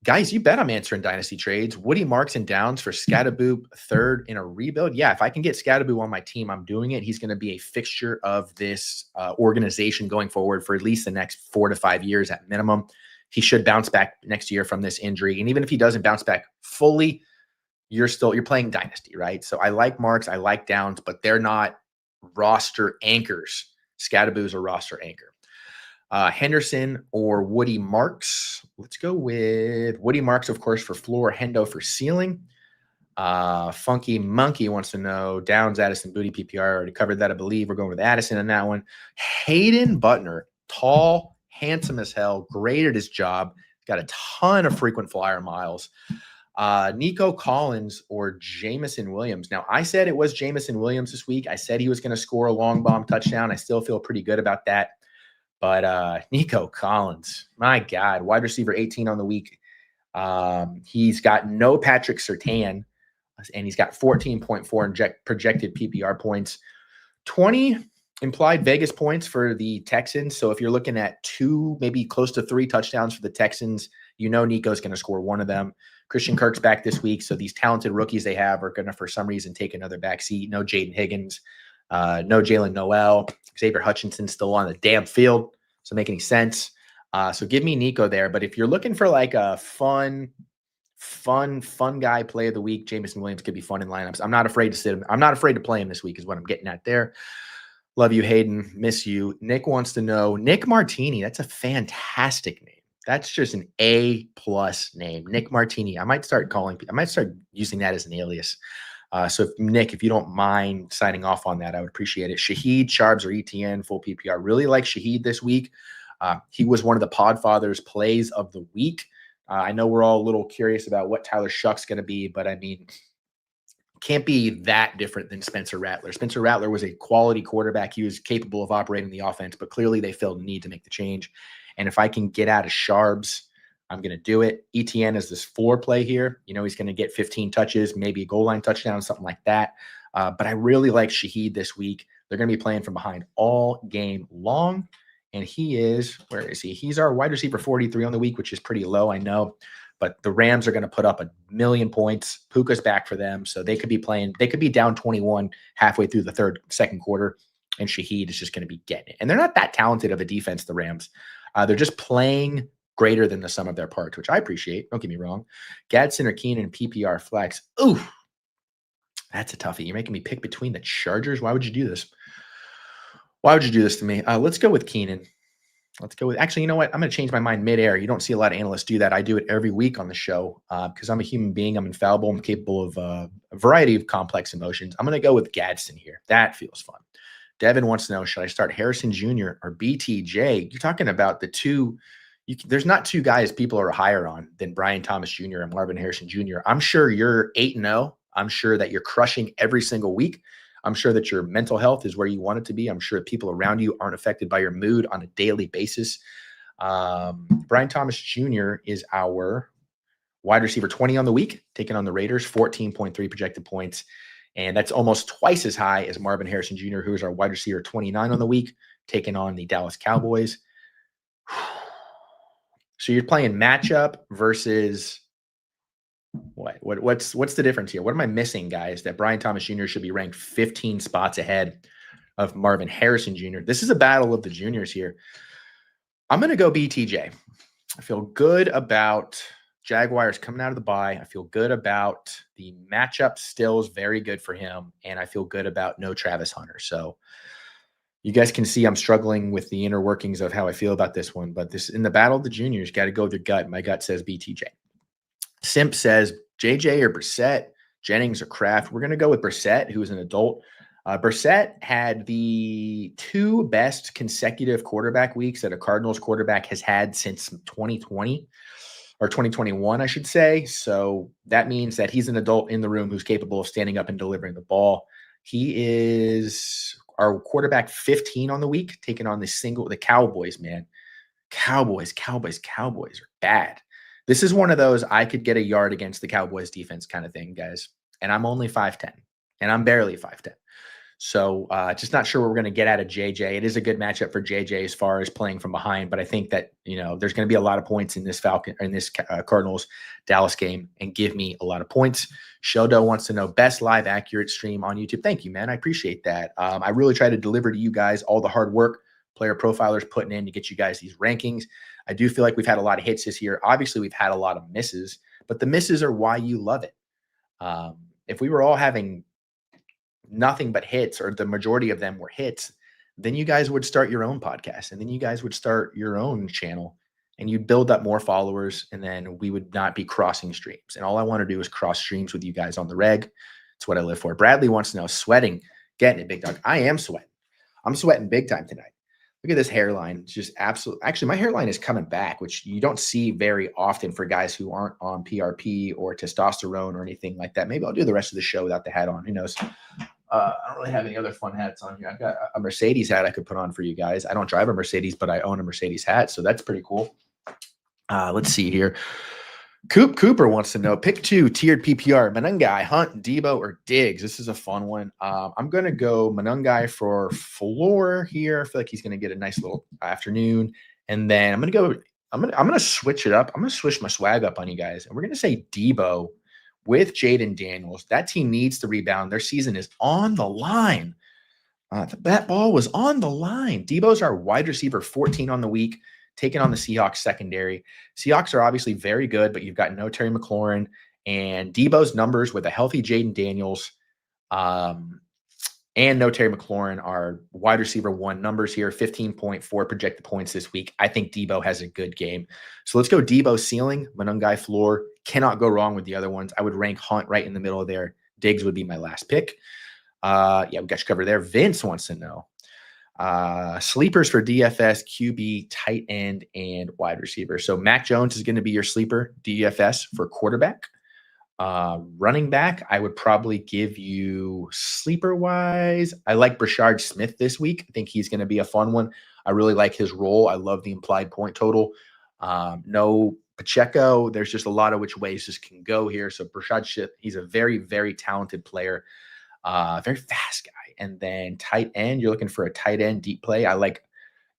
[SPEAKER 1] Guys, you bet I'm answering Dynasty trades. Woody Marks and Downs for Scatterboop, 3rd in a rebuild. Yeah, if I can get Scatterboop on my team, I'm doing it. He's going to be a fixture of this organization going forward for at least the next 4 to 5 years at minimum. He should bounce back next year from this injury. And even if he doesn't bounce back fully, you're playing Dynasty, right? So I like Marks, I like Downs, but they're not roster anchors. Scatterboop's a roster anchor. Henderson or Woody Marks. Let's go with Woody Marks, of course, for floor, Hendo for ceiling. Funky Monkey wants to know Downs, Addison, Booty, PPR. I already covered that, I believe. We're going with Addison on that one. Hayden Butner, tall, handsome as hell, great at his job. Got a ton of frequent flyer miles. Nico Collins or Jamison Williams. Now, I said it was Jamison Williams this week. I said he was going to score a long bomb touchdown. I still feel pretty good about that. But Nico Collins, my God, wide receiver 18 on the week. He's got no Patrick Surtain, and he's got 14.4 projected PPR points, 20 implied Vegas points for the Texans. So if you're looking at 2, maybe close to 3 touchdowns for the Texans, you know Nico's going to score one of them. Christian Kirk's back this week, so these talented rookies they have are going to, for some reason, take another backseat. No Jaden Higgins, no Jalen Noel. Xavier Hutchinson's still on the damn field. Doesn't make any sense. So give me Nico there. But if you're looking for like a fun guy play of the week, Jamison Williams could be fun in lineups. I'm not afraid to sit him. I'm not afraid to play him this week is what I'm getting at there. Love you, Hayden. Miss you. Nick wants to know, Nick Martini. That's a fantastic name. That's just an A+ name. Nick Martini. I might start using that as an alias. So Nick, if you don't mind signing off on that, I would appreciate it. Shaheed, Charbs, or ETN, full PPR. Really like Shaheed this week. He was one of the Podfather's plays of the week. I know we're all a little curious about what Tyler Shuck's going to be, but I mean, can't be that different than Spencer Rattler. Spencer Rattler was a quality quarterback. He was capable of operating the offense, but clearly they felt the need to make the change. And if I can get out of Charbs, I'm going to do it. ETN is this floor play here. You know, he's going to get 15 touches, maybe a goal line touchdown, something like that. But I really like Shaheed this week. They're going to be playing from behind all game long. And he is, where is he? He's our wide receiver 43 on the week, which is pretty low, I know. But the Rams are going to put up 1,000,000 points. Puka's back for them. So they could be down 21 halfway through the second quarter. and Shaheed is just going to be getting it. And they're not that talented of a defense, the Rams. They're just playing greater than the sum of their parts, which I appreciate. Don't get me wrong. Gadsden or Keenan PPR flex. Ooh, that's a toughie. You're making me pick between the Chargers. Why would you do this? Why would you do this to me? Let's go with Keenan. Let's go with, actually, you know what? I'm going to change my mind midair. You don't see a lot of analysts do that. I do it every week on the show because I'm a human being. I'm infallible. I'm capable of a variety of complex emotions. I'm going to go with Gadsden here. That feels fun. Devin wants to know, should I start Harrison Jr. or BTJ? You're talking about the two. There's not two guys people are higher on than Brian Thomas Jr. and Marvin Harrison Jr. I'm sure you're 8-0. I'm sure that you're crushing every single week. I'm sure that your mental health is where you want it to be. I'm sure people around you aren't affected by your mood on a daily basis. Brian Thomas Jr. is our wide receiver 20 on the week, taking on the Raiders, 14.3 projected points. And that's almost twice as high as Marvin Harrison Jr., who is our wide receiver 29 on the week, taking on the Dallas Cowboys. So you're playing matchup versus what's the difference here? What am I missing, guys, that Brian Thomas Jr. should be ranked 15 spots ahead of Marvin Harrison Jr.? This is a battle of the juniors here. I'm going to go BTJ. I feel good about Jaguars coming out of the bye. I feel good about the matchup still is very good for him, and I feel good about no Travis Hunter. So you guys can see I'm struggling with the inner workings of how I feel about this one, but this in the battle of the juniors, got to go with your gut. My gut says BTJ. Simp says JJ or Brissett, Jennings or Kraft. We're going to go with Brissett, who is an adult. Brissett had the 2 best consecutive quarterback weeks that a Cardinals quarterback has had since 2020 or 2021, I should say. So that means that he's an adult in the room who's capable of standing up and delivering the ball. He is our quarterback 15 on the week, taking on the Cowboys, man. Cowboys are bad. This is one of those I could get a yard against the Cowboys defense kind of thing, guys. And I'm only 5'10", and I'm barely 5'10". So just not sure what we're going to get out of JJ. It is a good matchup for JJ as far as playing from behind, but I think that, there's going to be a lot of points in this Cardinals Dallas game, and give me a lot of points. Sheldo wants to know best live accurate stream on YouTube. Thank you, man. I appreciate that. I really try to deliver to you guys all the hard work player profilers putting in to get you guys these rankings. I do feel like we've had a lot of hits this year. Obviously, we've had a lot of misses, but the misses are why you love it. If we were all having nothing but hits, or the majority of them were hits, then you guys would start your own podcast, and then you guys would start your own channel, and you'd build up more followers, and then we would not be crossing streams. And all I want to do is cross streams with you guys on the reg. It's what I live for. Bradley wants to know, sweating, getting it, big dog. I am sweating. I'm sweating big time tonight. Look at this hairline. It's just absolute. Actually, my hairline is coming back, which you don't see very often for guys who aren't on PRP or testosterone or anything like that. Maybe I'll do the rest of the show without the hat on. Who knows? I don't really have any other fun hats on here. I've got a Mercedes hat I could put on for you guys. I don't drive a Mercedes, but I own a Mercedes hat, so that's pretty cool. Let's see here. Cooper wants to know, pick 2 tiered PPR, Manungai, Hunt, Debo, or Diggs. This is a fun one. I'm going to go Manungai for floor here. I feel like he's going to get a nice little afternoon. And then I'm going to switch it up. I'm going to switch my swag up on you guys. And we're going to say Debo with Jaden Daniels. That team needs to rebound. Their season is on the line. That ball was on the line. Debo's our wide receiver 14 on the week, taking on the Seahawks secondary. Seahawks are obviously very good, but you've got no Terry McLaurin, and Debo's numbers with a healthy Jaden Daniels and no Terry McLaurin are wide receiver 1 numbers here, 15.4 projected points this week. I think Debo has a good game. So let's go Debo ceiling, Manungai floor. Cannot go wrong with the other ones. I would rank Hunt right in the middle of there. Diggs would be my last pick. Yeah, we got you covered there. Vince wants to know, sleepers for DFS, QB, tight end, and wide receiver. So Mac Jones is going to be your sleeper DFS for quarterback. Running back, I would probably give you sleeper-wise. I like Brashard Smith this week. I think he's going to be a fun one. I really like his role. I love the implied point total. No Pacheco. There's just a lot of which ways this can go here. So Brashard Smith, he's a very, very talented player. Very fast guy. And then tight end, you're looking for a tight end deep play. I like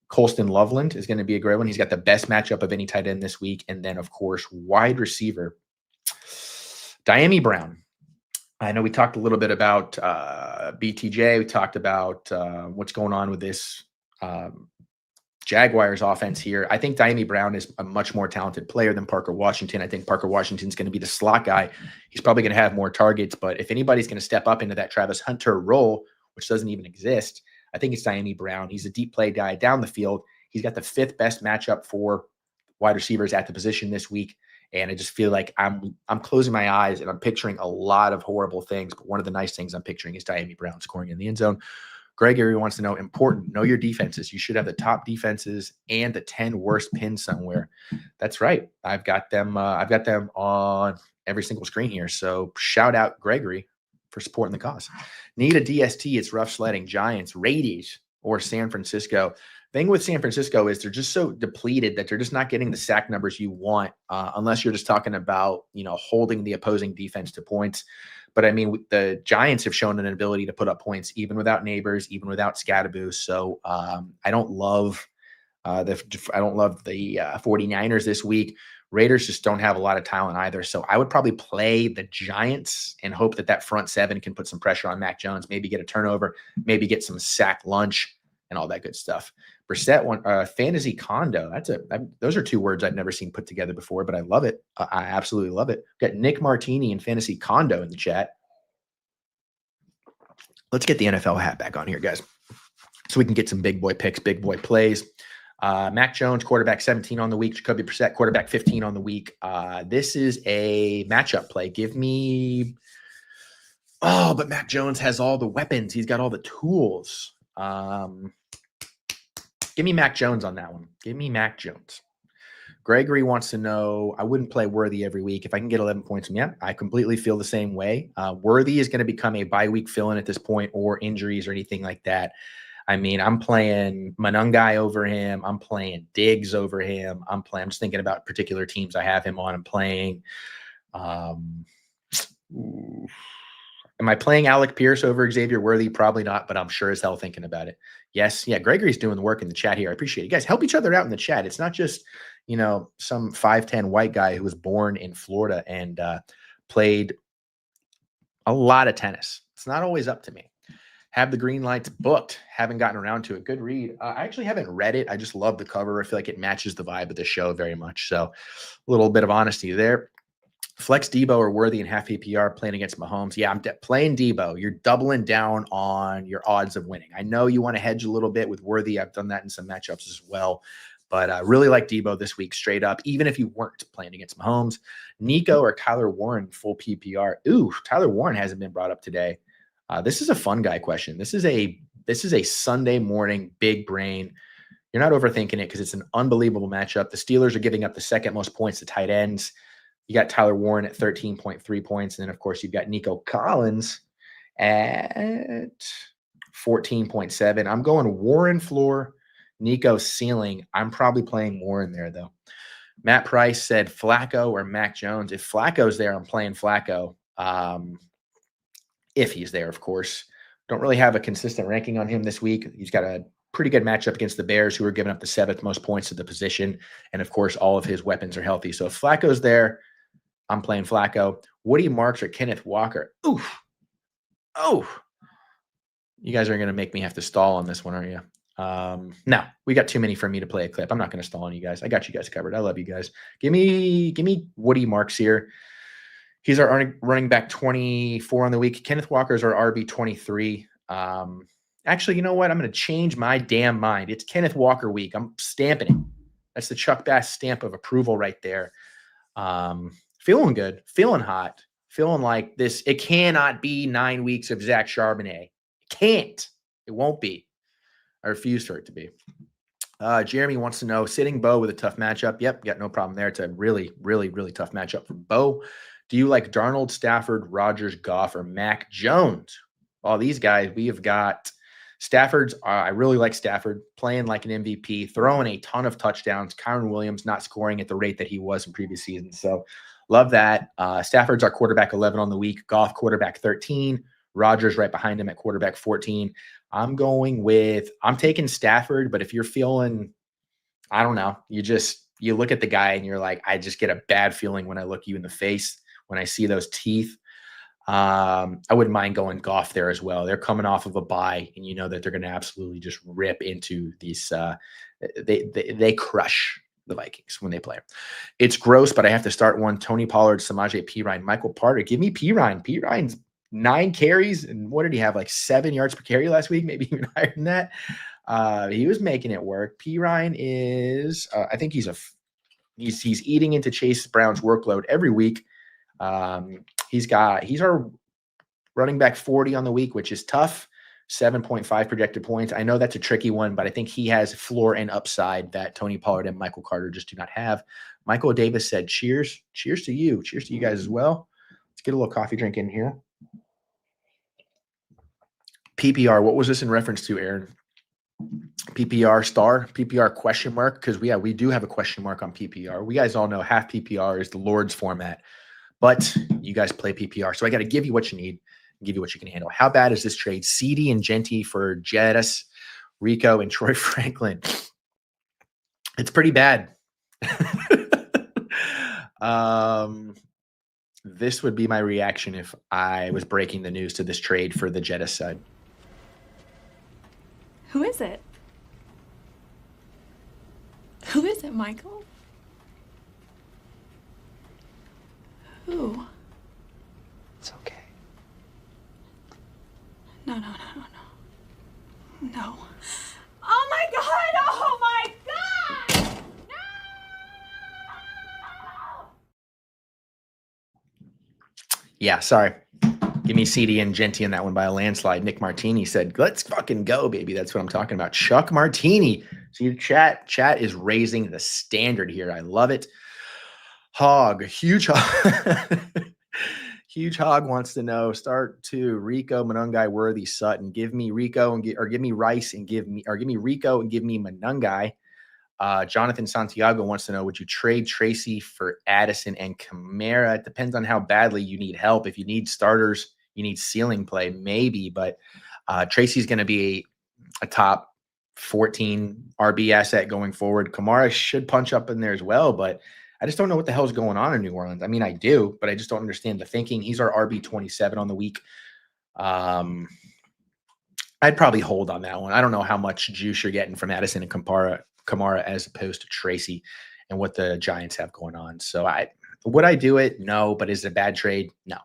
[SPEAKER 1] Colston Loveland is going to be a great one. He's got the best matchup of any tight end this week. And then, of course, wide receiver, Diami Brown. I know we talked a little bit about BTJ. We talked about what's going on with this Jaguars offense here. I think Diami Brown is a much more talented player than Parker Washington. I think Parker Washington's going to be the slot guy. He's probably going to have more targets, but if anybody's going to step up into that Travis Hunter role, which doesn't even exist, I think it's Diami Brown. He's a deep play guy down the field. He's got the 5th best matchup for wide receivers at the position this week. And I just feel like I'm closing my eyes and I'm picturing a lot of horrible things. But one of the nice things I'm picturing is Diami Brown scoring in the end zone. Gregory wants to know, important, know your defenses. You should have the top defenses and the 10 worst pins somewhere. That's right. I've got them on every single screen here. So shout out Gregory for supporting the cause. Need a DST. It's rough sledding. Giants, Raiders, or San Francisco. Thing with San Francisco is they're just so depleted that they're just not getting the sack numbers you want, unless you're just talking about, holding the opposing defense to points. But I mean, the Giants have shown an ability to put up points even without Neighbors, even without Scadaboo. So I don't love the 49ers this week. Raiders just don't have a lot of talent either. So I would probably play the Giants and hope that front 7 can put some pressure on Mac Jones, maybe get a turnover, maybe get some sack lunch and all that good stuff. Brissett, fantasy condo. Those are 2 words I've never seen put together before, but I love it. I absolutely love it. Got Nick Martini and fantasy condo in the chat. Let's get the NFL hat back on here, guys, so we can get some big boy picks, big boy plays. Mac Jones, quarterback 17 on the week. Jacoby Brissett, quarterback 15 on the week. This is a matchup play. But Mac Jones has all the weapons. He's got all the tools. Give me Mac Jones on that one. Give me Mac Jones. Gregory wants to know, I wouldn't play Worthy every week. If I can get 11 points from him, I completely feel the same way. Worthy is going to become a bye-week fill-in at this point, or injuries or anything like that. I mean, I'm playing Manungai over him. I'm playing Diggs over him. I'm just thinking about particular teams I have him on. I'm playing am I playing Alec Pierce over Xavier Worthy? Probably not, but I'm sure as hell thinking about it. Yes. Yeah. Gregory's doing the work in the chat here. I appreciate it. You guys help each other out in the chat. It's not just, some 5'10" white guy who was born in Florida and played a lot of tennis. It's not always up to me. Have the green lights booked. Haven't gotten around to it. Good read. I actually haven't read it. I just love the cover. I feel like it matches the vibe of the show very much. So a little bit of honesty there. Flex Debo or Worthy in half PPR playing against Mahomes. Yeah, I'm playing Debo. You're doubling down on your odds of winning. I know you want to hedge a little bit with Worthy. I've done that in some matchups as well. But I really like Debo this week straight up, even if you weren't playing against Mahomes. Nico or Tyler Warren full PPR. Ooh, Tyler Warren hasn't been brought up today. This is a fun guy question. This is a Sunday morning big brain. You're not overthinking it because it's an unbelievable matchup. The Steelers are giving up the 2nd most points to tight ends. You got Tyler Warren at 13.3 points. And then, of course, you've got Nico Collins at 14.7. I'm going Warren floor, Nico ceiling. I'm probably playing Warren there, though. Matt Price said Flacco or Mac Jones. If Flacco's there, I'm playing Flacco. If he's there, of course. Don't really have a consistent ranking on him this week. He's got a pretty good matchup against the Bears, who are giving up the 7th most points to the position. And, of course, all of his weapons are healthy. So if Flacco's there, I'm playing Flacco. Woody Marks or Kenneth Walker. Oof. Oh. You guys are going to make me have to stall on this one, aren't you? No, we got too many for me to play a clip. I'm not going to stall on you guys. I got you guys covered. I love you guys. Give me Woody Marks here. He's our running back 24 on the week. Kenneth Walker's our RB 23. Actually, you know what? I'm going to change my damn mind. It's Kenneth Walker week. I'm stamping it. That's the Chuck Bass stamp of approval right there. Feeling good, feeling hot, feeling like this. It cannot be 9 weeks of Zach Charbonnet. It can't. It won't be. I refuse for it to be. Jeremy wants to know, sitting Bo with a tough matchup. Yep, got no problem there. It's a really, really, really tough matchup for Bo. Do you like Darnold, Stafford, Rodgers, Goff, or Mac Jones? All these guys, we have got Stafford's. I really like Stafford playing like an MVP, throwing a ton of touchdowns. Kyron Williams not scoring at the rate that he was in previous seasons. So love that. Stafford's our quarterback 11 on the week. Goff quarterback 13. Rodgers right behind him at quarterback 14. I'm taking Stafford, but if you're feeling, I don't know, you look at the guy and you're like, I just get a bad feeling when I look you in the face, when I see those teeth. I wouldn't mind going Goff there as well. They're coming off of a bye, and you know that they're going to absolutely just rip into these. They crush the Vikings when they play. It's gross, but I have to start one. Tony Pollard, Samaje Perine, Michael Carter. Give me Perine. Perine's 9 carries, and what did he have? Like 7 yards per carry last week, maybe even higher than that. He was making it work. Perine is, I think he's eating into Chase Brown's workload every week. He's our running back 40 on the week, which is tough. 7.5 projected points. I know that's a tricky one, but I think he has floor and upside that Tony Pollard and Michael Carter just do not have. Michael Davis said, cheers. Cheers to you. Cheers to you guys as well. Let's get a little coffee drink in here. PPR. What was this in reference to, Aaron? PPR star, PPR question mark, because we do have a question mark on PPR. We guys all know half PPR is the Lord's format, but you guys play PPR, so I got to give you what you need, give you what you can handle. How bad is this trade? CD and Genty for Jettis, Rico, and Troy Franklin. It's pretty bad. This would be my reaction if I was breaking the news to this trade for the Jettis side.
[SPEAKER 9] Who is it? Who is it, Michael? Who?
[SPEAKER 3] It's okay.
[SPEAKER 9] No. Oh my God! Oh my God! No!
[SPEAKER 1] Yeah, sorry. Give me CD and Genty in that one by a landslide. Nick Martini said, let's fucking go, baby. That's what I'm talking about. Chuck Martini. See, chat is raising the standard here. I love it. Hog, huge hog. Huge hog wants to know, start to Rico, Monungai, Worthy, Sutton. Give me Rico or give me Rice and give me Rico and give me Monungai. Jonathan Santiago wants to know, would you trade Tracy for Addison and Kamara? It depends on how badly you need help. If you need starters, you need ceiling play, maybe. But Tracy's going to be a top 14 RB asset going forward. Kamara should punch up in there as well, but I just don't know what the hell's going on in New Orleans. I mean, I do, but I just don't understand the thinking. He's our RB 27 on the week. I'd probably hold on that one. I don't know how much juice you're getting from Addison and Kamara as opposed to Tracy and what the Giants have going on. So would I do it? No, but is it a bad trade? No.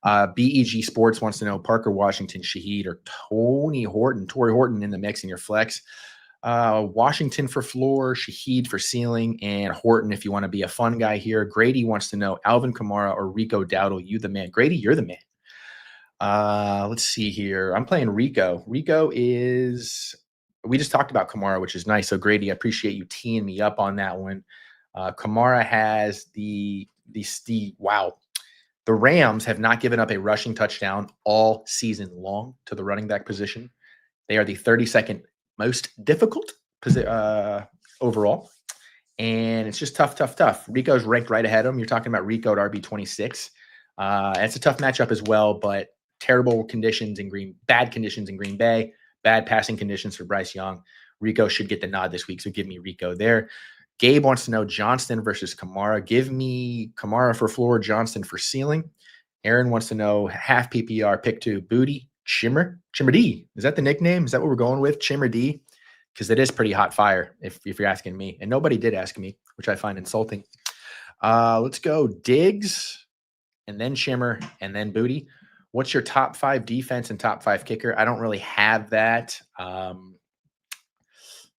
[SPEAKER 1] BEG Sports wants to know Parker Washington, Shaheed, or Tory Horton in the mix in your flex. Washington for floor, Shaheed for ceiling, and Horton if you want to be a fun guy here. Grady wants to know Alvin Kamara or Rico Dowdle. You the man. Grady, you're the man. Let's see here. I'm playing Rico. Rico is... We just talked about Kamara, which is nice. So Grady, I appreciate you teeing me up on that one. Kamara has the Rams have not given up a rushing touchdown all season long to the running back position. They are the 32nd most difficult overall. And it's just tough. Rico's ranked right ahead of him. You're talking about Rico at RB 26. It's a tough matchup as well, but bad conditions in Green Bay. Bad passing conditions for Bryce Young. Rico should get the nod this week, so give me Rico there. Gabe wants to know Johnston versus Kamara. Give me Kamara for floor, Johnston for ceiling. Aaron wants to know half PPR, pick 2, Booty, Chimmer D. Is that the nickname? Is that what we're going with, Chimmer D? Because it is pretty hot fire if you're asking me. And nobody did ask me, which I find insulting. Let's go Diggs, and then Chimmer, and then Booty. What's your top 5 defense and top 5 kicker? I don't really have that.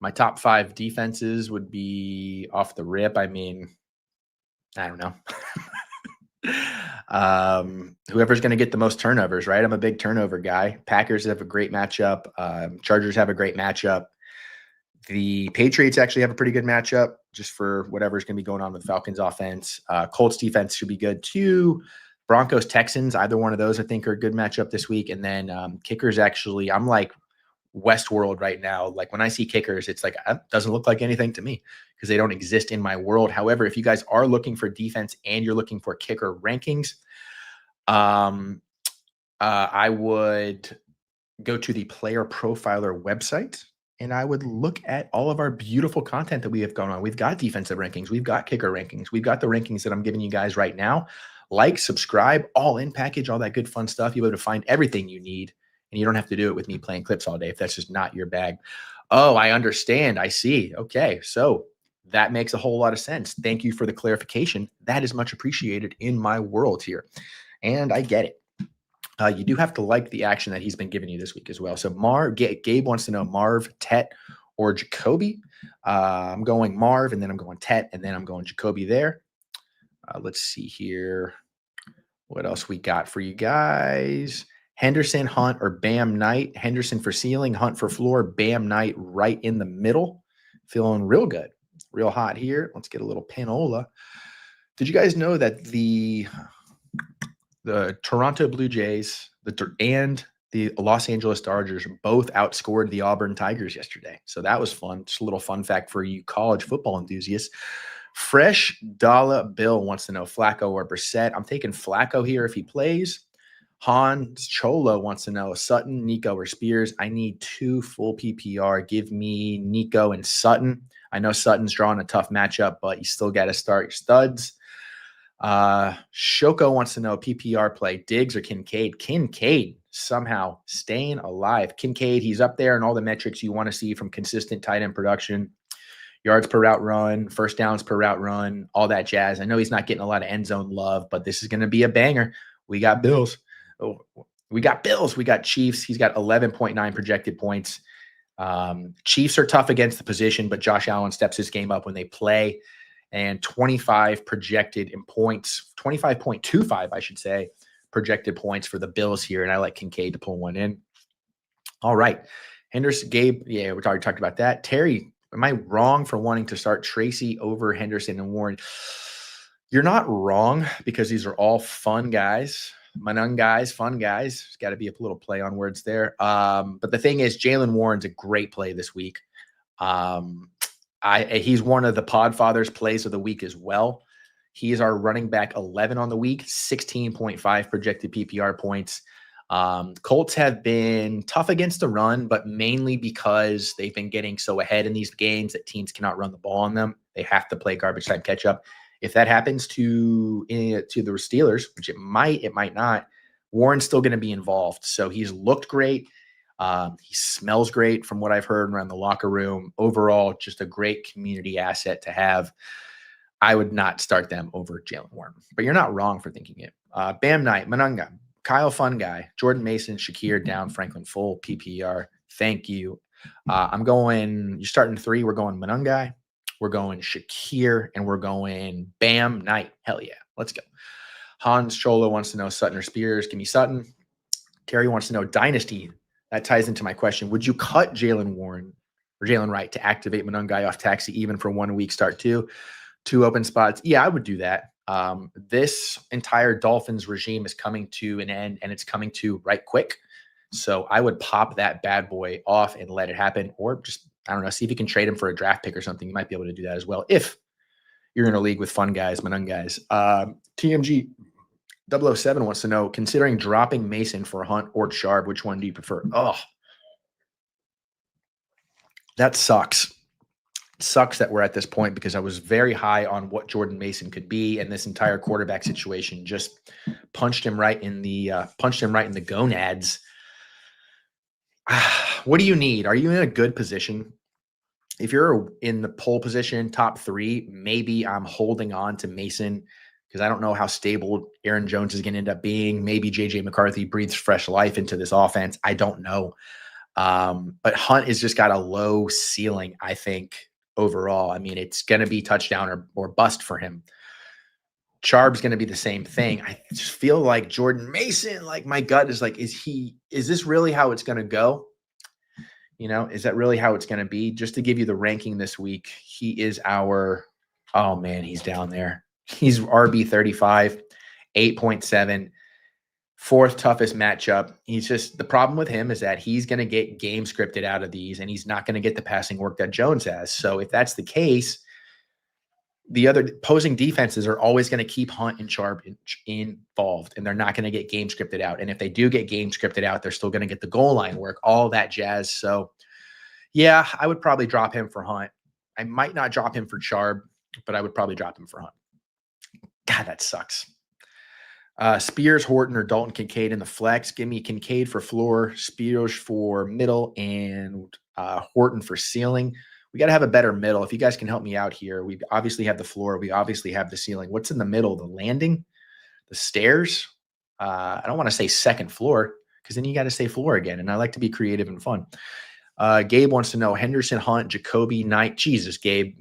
[SPEAKER 1] My top 5 defenses would be off the rip. I mean, I don't know. Whoever's going to get the most turnovers, right? I'm a big turnover guy. Packers have a great matchup. Chargers have a great matchup. The Patriots actually have a pretty good matchup just for whatever's going to be going on with Falcons offense. Colts defense should be good too. Broncos, Texans, either one of those I think are a good matchup this week. And then kickers, actually, I'm like Westworld right now. Like when I see kickers, it's like, it doesn't look like anything to me because they don't exist in my world. However, if you guys are looking for defense and you're looking for kicker rankings, I would go to the Player Profiler website and I would look at all of our beautiful content that we have going on. We've got defensive rankings. We've got kicker rankings. We've got the rankings that I'm giving you guys right now. Like, subscribe, all in package, all that good fun stuff. You'll be able to find everything you need, and you don't have to do it with me playing clips all day if that's just not your bag. Oh, I understand. I see. Okay. So that makes a whole lot of sense. Thank you for the clarification. That is much appreciated in my world here. And I get it. You do have to like the action that he's been giving you this week as well. So Gabe wants to know Marv, Tet, or Jacoby. I'm going Marv, and then I'm going Tet, and then I'm going Jacoby there. Let's see here. What else we got for you guys? Henderson, Hunt, or Bam Knight. Henderson for ceiling, Hunt for floor, Bam Knight right in the middle. Feeling real good, real hot here. Let's get a little pinola. Did you guys know that the Toronto Blue Jays and the Los Angeles Dodgers both outscored the Auburn Tigers yesterday? So that was fun. Just a little fun fact for you college football enthusiasts. Fresh Dollar Bill wants to know Flacco or Brissett. I'm taking Flacco here if he plays. Hans Cholo wants to know Sutton, Nico, or Spears. I need 2 full PPR. Give me Nico and Sutton. I know Sutton's drawing a tough matchup, but you still got to start your studs. Shoko wants to know PPR play, Diggs or Kincaid. Kincaid somehow staying alive. Kincaid, he's up there in all the metrics you want to see from consistent tight end production. Yards per route run, first downs per route run, all that jazz. I know he's not getting a lot of end zone love, but this is going to be a banger. We got Bills. Oh, we got Bills. We got Chiefs. He's got 11.9 projected points. Chiefs are tough against the position, but Josh Allen steps his game up when they play. And 25 projected in points, 25.25, I should say, projected points for the Bills here. And I like Kincaid to pull one in. All right. Henderson, Gabe. Yeah, we already talked about that. Terry, am I wrong for wanting to start Tracy over Henderson and Warren? You're not wrong, because these are all fun guys. Manung guys, fun guys. There's got to be a little play on words there. But the thing is, Jaylen Warren's a great play this week. He's one of the podfathers plays of the week as well. He is our running back 11 on the week, 16.5 projected PPR points. Colts have been tough against the run, but mainly because they've been getting so ahead in these games that teams cannot run the ball on them. They have to play garbage time catch up. If that happens to the Steelers, which it might not, Warren's still going to be involved. So he's looked great. He smells great from what I've heard around the locker room. Overall, just a great community asset to have. I would not start them over Jaylen Warren, but you're not wrong for thinking it. Bam Knight, Manunga, Kyle Fun Guy, Jordan Mason, Shakir down, Franklin full PPR. Thank you. You're starting 3. We're going Manunga, we're going Shakir, and we're going Bam Knight. Hell yeah. Let's go. Hans Cholo wants to know Sutton or Spears. Give me Sutton. Terry wants to know Dynasty. That ties into my question. Would you cut Jaylen Warren or Jalen Wright to activate Manunga off taxi even for 1 week start 2 open spots? Yeah, I would do that. This entire Dolphins regime is coming to an end, and it's coming to right quick. So I would pop that bad boy off and let it happen, or just, I don't know, see if you can trade him for a draft pick or something. You might be able to do that as well if you're in a league with fun guys, Manung guys. TMG 007 wants to know, considering dropping Mason for Hunt or Sharp, which one do you prefer? Oh, that sucks. It sucks that we're at this point, because I was very high on what Jordan Mason could be, and this entire quarterback situation just punched him right in the gonads. What do you need? Are you in a good position? If you're in the pole position, top 3, maybe I'm holding on to Mason, because I don't know how stable Aaron Jones is going to end up being. Maybe J.J. McCarthy breathes fresh life into this offense. I don't know. But Hunt has just got a low ceiling, I think, overall. I mean, it's going to be touchdown or bust for him. Charb's going to be the same thing. I just feel like Jordan Mason, like my gut is like, is this really how it's going to go? You know, is that really how it's going to be? Just to give you the ranking this week, he is oh man, he's down there. He's RB 35, 8.7, 4th toughest matchup. He's just, the problem with him is that he's going to get game scripted out of these, and he's not going to get the passing work that Jones has. So if that's the case, the other opposing defenses are always going to keep Hunt and Sharp involved, and they're not going to get game scripted out. And if they do get game scripted out, they're still going to get the goal line work, all that jazz. So yeah, I would probably drop him for Hunt. I might not drop him for Sharp, but I would probably drop him for Hunt. God, that sucks. Spears, Horton, or Dalton Kincaid in the flex. Give me Kincaid for floor, Spears for middle, and Horton for ceiling. We got to have a better middle. If you guys can help me out here, we obviously have the floor. We obviously have the ceiling. What's in the middle? The landing? The stairs? I don't want to say second floor because then you got to say floor again. And I like to be creative and fun. Gabe wants to know Henderson, Hunt, Jacoby, Knight. Jesus, Gabe.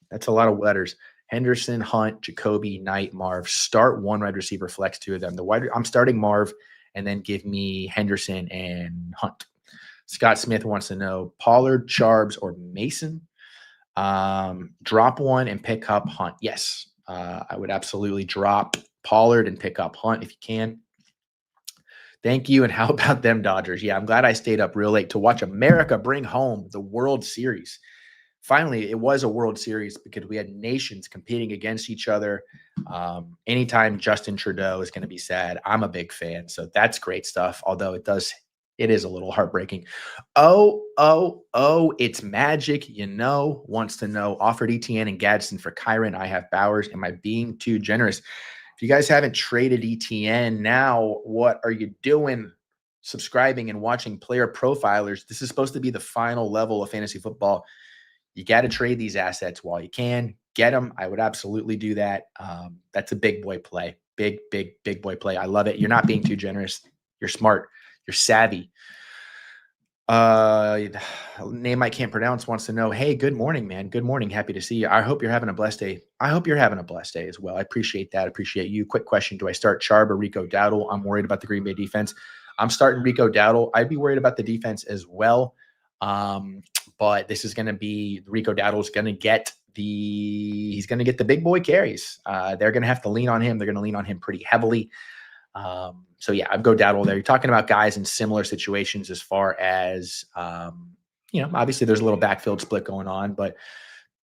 [SPEAKER 1] That's a lot of letters. Henderson, Hunt, Jacoby, Knight, Marv. Start one wide receiver, flex two of them. I'm starting Marv, and then give me Henderson and Hunt. Scott Smith wants to know Pollard, Charbs, or Mason. Drop one and pick up Hunt. Yes, I would absolutely drop Pollard and pick up Hunt if you can. Thank you. And how about them Dodgers? Yeah, I'm glad I stayed up real late to watch America bring home the World Series. Finally, it was a World Series because we had nations competing against each other. Anytime Justin Trudeau is going to be sad, I'm a big fan. So that's great stuff. Although it is a little heartbreaking. It's magic. Wants to know, offered ETN and Gadsden for Kyron. I have Bowers. Am I being too generous? If you guys haven't traded ETN now, what are you doing? Subscribing and watching Player Profilers. This is supposed to be the final level of fantasy football. You got to trade these assets while you can. Get them. I would absolutely do that. That's a big boy play. Big boy play. I love it. You're not being too generous. You're smart. You're savvy. Name I can't pronounce wants to know, hey, good morning, man. Good morning. Happy to see you. I hope you're having a blessed day. I hope you're having a blessed day as well. I appreciate that. I appreciate you. Quick question. Do I start Charb or Rico Dowdle? I'm worried about the Green Bay defense. I'm starting Rico Dowdle. I'd be worried about the defense as well. But this is going to be Rico Dowdle's going to get he's going to get the big boy carries. They're going to have to lean on him. They're going to lean on him pretty heavily. So yeah, I'd go Dowdle there. You're talking about guys in similar situations as far as, obviously there's a little backfield split going on, but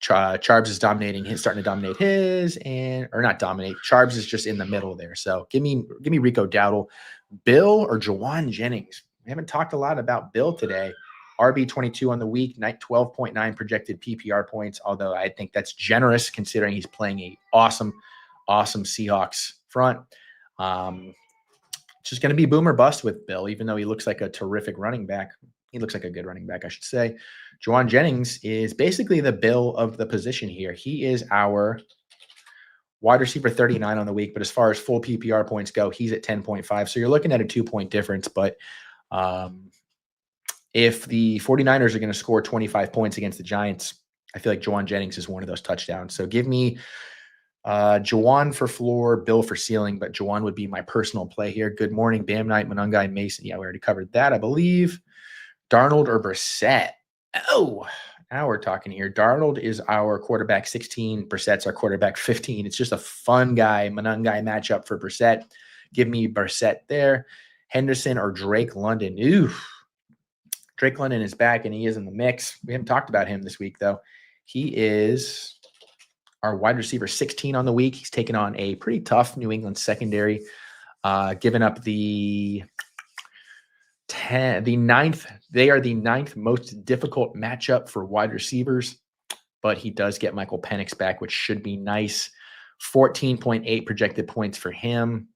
[SPEAKER 1] Charbs is starting to dominate or not dominate. Charbs is just in the middle there. So give me Rico Dowdle. Bill or Jawan Jennings. We haven't talked a lot about Bill today. RB 22 on the week, 12.9 projected PPR points, although I think that's generous considering he's playing a awesome Seahawks front. Just going to be boom or bust with Bill, even though he looks like a terrific running back. He looks like a good running back, I should say. Jawan Jennings is basically the Bill of the position here. He is our wide receiver 39 on the week, but as far as full PPR points go, he's at 10.5. So you're looking at a 2-point difference, but if the 49ers are going to score 25 points against the Giants, I feel like Jawan Jennings is one of those touchdowns. So give me Jawan for floor, Bill for ceiling, but Jawan would be my personal play here. Good morning, Bam Knight, Monungai, Mason. Yeah, we already covered that, I believe. Darnold or Brissett? Oh, now we're talking here. Darnold is our quarterback 16. Brissett's our quarterback 15. It's just a fun guy, Monungai matchup for Brissett. Give me Brissett there. Henderson or Drake London? Ooh. Drake London is back, and he is in the mix. We haven't talked about him this week, though. He is our wide receiver 16 on the week. He's taken on a pretty tough New England secondary, giving up the ninth. They are the ninth most difficult matchup for wide receivers, but he does get Michael Penix back, which should be nice. 14.8 projected points for him.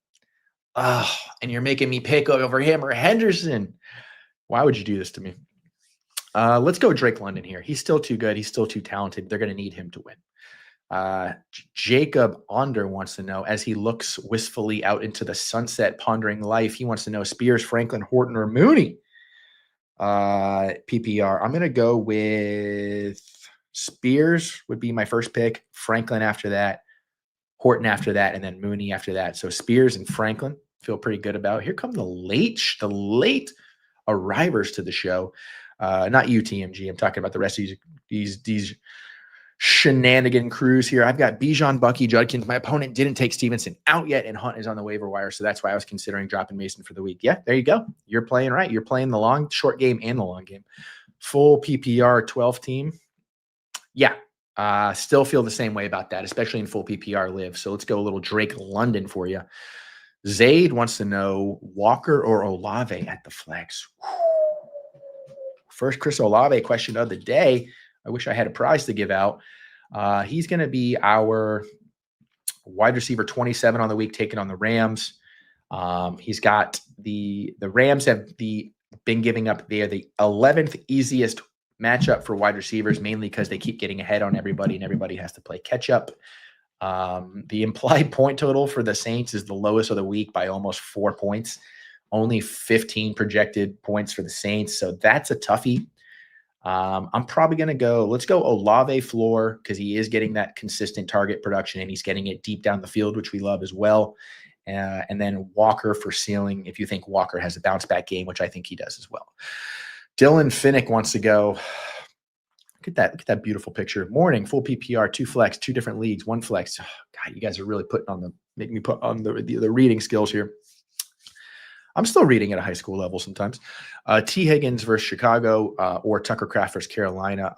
[SPEAKER 1] Oh, and you're making me pick over him or Henderson. Why would you do this to me? Let's go Drake London here. He's still too good. He's still too talented. They're going to need him to win. Jacob Onder wants to know, as he looks wistfully out into the sunset, pondering life, he wants to know Spears, Franklin, Horton, or Mooney. PPR. I'm going to go with Spears would be my first pick. Franklin after that. Horton after that, and then Mooney after that. So Spears and Franklin feel pretty good about. Here come the late arrivers to the show. Not you, TMG. I'm talking about the rest of these shenanigan crews here. I've got Bijan, Bucky, Judkins. My opponent didn't take Stevenson out yet, and Hunt is on the waiver wire, so that's why I was considering dropping Mason for the week. Yeah, there you go. You're playing right. You're playing the short game and the long game. Full PPR 12 team. Yeah, still feel the same way about that, especially in full PPR live. So let's go a little Drake London for you. Zaid wants to know Walker or Olave at the flex. First Chris Olave question of the day. I wish I had a prize to give out. He's going to be our wide receiver 27 on the week, taking on the Rams. He's got the Rams have been giving up. They are the 11th easiest matchup for wide receivers, mainly because they keep getting ahead on everybody and everybody has to play catch up. The implied point total for the Saints is the lowest of the week by almost 4 points. Only 15 projected points for the Saints. So that's a toughie. I'm probably going to let's go Olave floor because he is getting that consistent target production and he's getting it deep down the field, which we love as well. And then Walker for ceiling if you think Walker has a bounce back game, which I think he does as well. Dylan Finnick wants to go. Look at that beautiful picture. Morning, full PPR, 2 flex, 2 different leagues, 1 flex. Oh, God, you guys are really making me put on the reading skills here. I'm still reading at a high school level sometimes. T. Higgins versus Chicago or Tucker Kraft versus Carolina.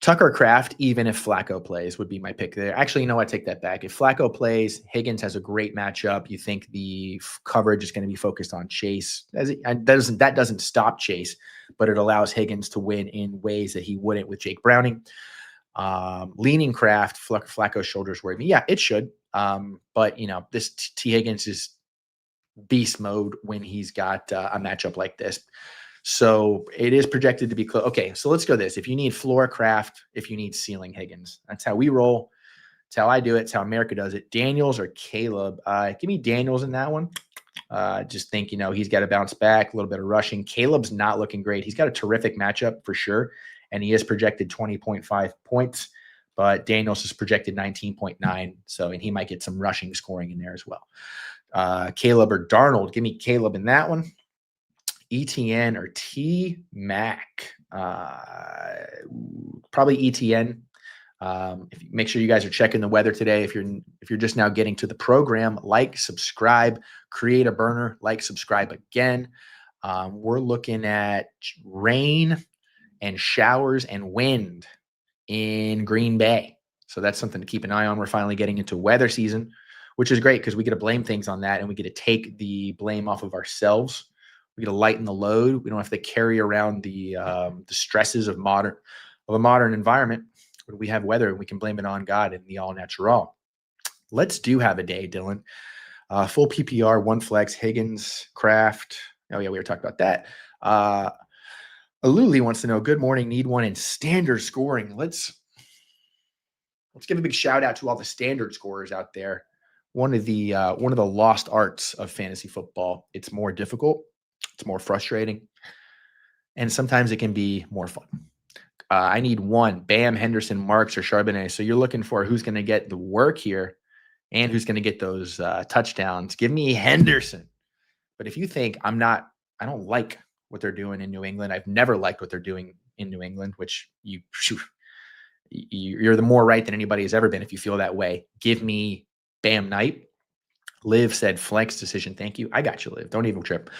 [SPEAKER 1] Tucker Kraft, even if Flacco plays, would be my pick there. Actually, you know what? I take that back. If Flacco plays, Higgins has a great matchup. You think the coverage is going to be focused on Chase. That doesn't stop Chase, but it allows Higgins to win in ways that he wouldn't with Jake Browning. Leaning Kraft, Flacco's shoulders worry me. Yeah, it should. But, this T. Higgins is beast mode when he's got a matchup like this. So it is projected to be close. Okay, so let's go this. If you need floor Kraft, if you need ceiling Higgins, that's how we roll. It's how I do it. It's how America does it. Daniels or Caleb. Give me Daniels in that one. Just think, he's got to bounce back, a little bit of rushing. Caleb's not looking great. He's got a terrific matchup for sure, and he is projected 20.5 points, but Daniels is projected 19.9. So, and he might get some rushing scoring in there as well. Caleb or Darnold. Give me Caleb in that one. ETN or T-Mac. Probably ETN. Make sure you guys are checking the weather today. If you're just now getting to the program, like, subscribe, create a burner, like, subscribe again. We're looking at rain and showers and wind in Green Bay. So that's something to keep an eye on. We're finally getting into weather season, which is great because we get to blame things on that and we get to take the blame off of ourselves. We get to lighten the load. We don't have to carry around the stresses of a modern environment. When we have weather, we can blame it on God and the all natural. Let's do have a day, Dylan. Full PPR, 1 flex, Higgins, Kraft. Oh yeah, we were talking about that. Aluli wants to know, good morning, need one in standard scoring. Let's give a big shout out to all the standard scorers out there. One of the lost arts of fantasy football. It's more difficult. It's more frustrating. And sometimes it can be more fun. I need 1. Bam, Henderson, Marks, or Charbonnet. So you're looking for who's going to get the work here and who's going to get those touchdowns. Give me Henderson. But if you think I don't like what they're doing in New England. I've never liked what they're doing in New England, which you're the more right than anybody has ever been if you feel that way. Give me Bam Knight. Liv said flex decision. Thank you. I got you, Liv. Don't even trip.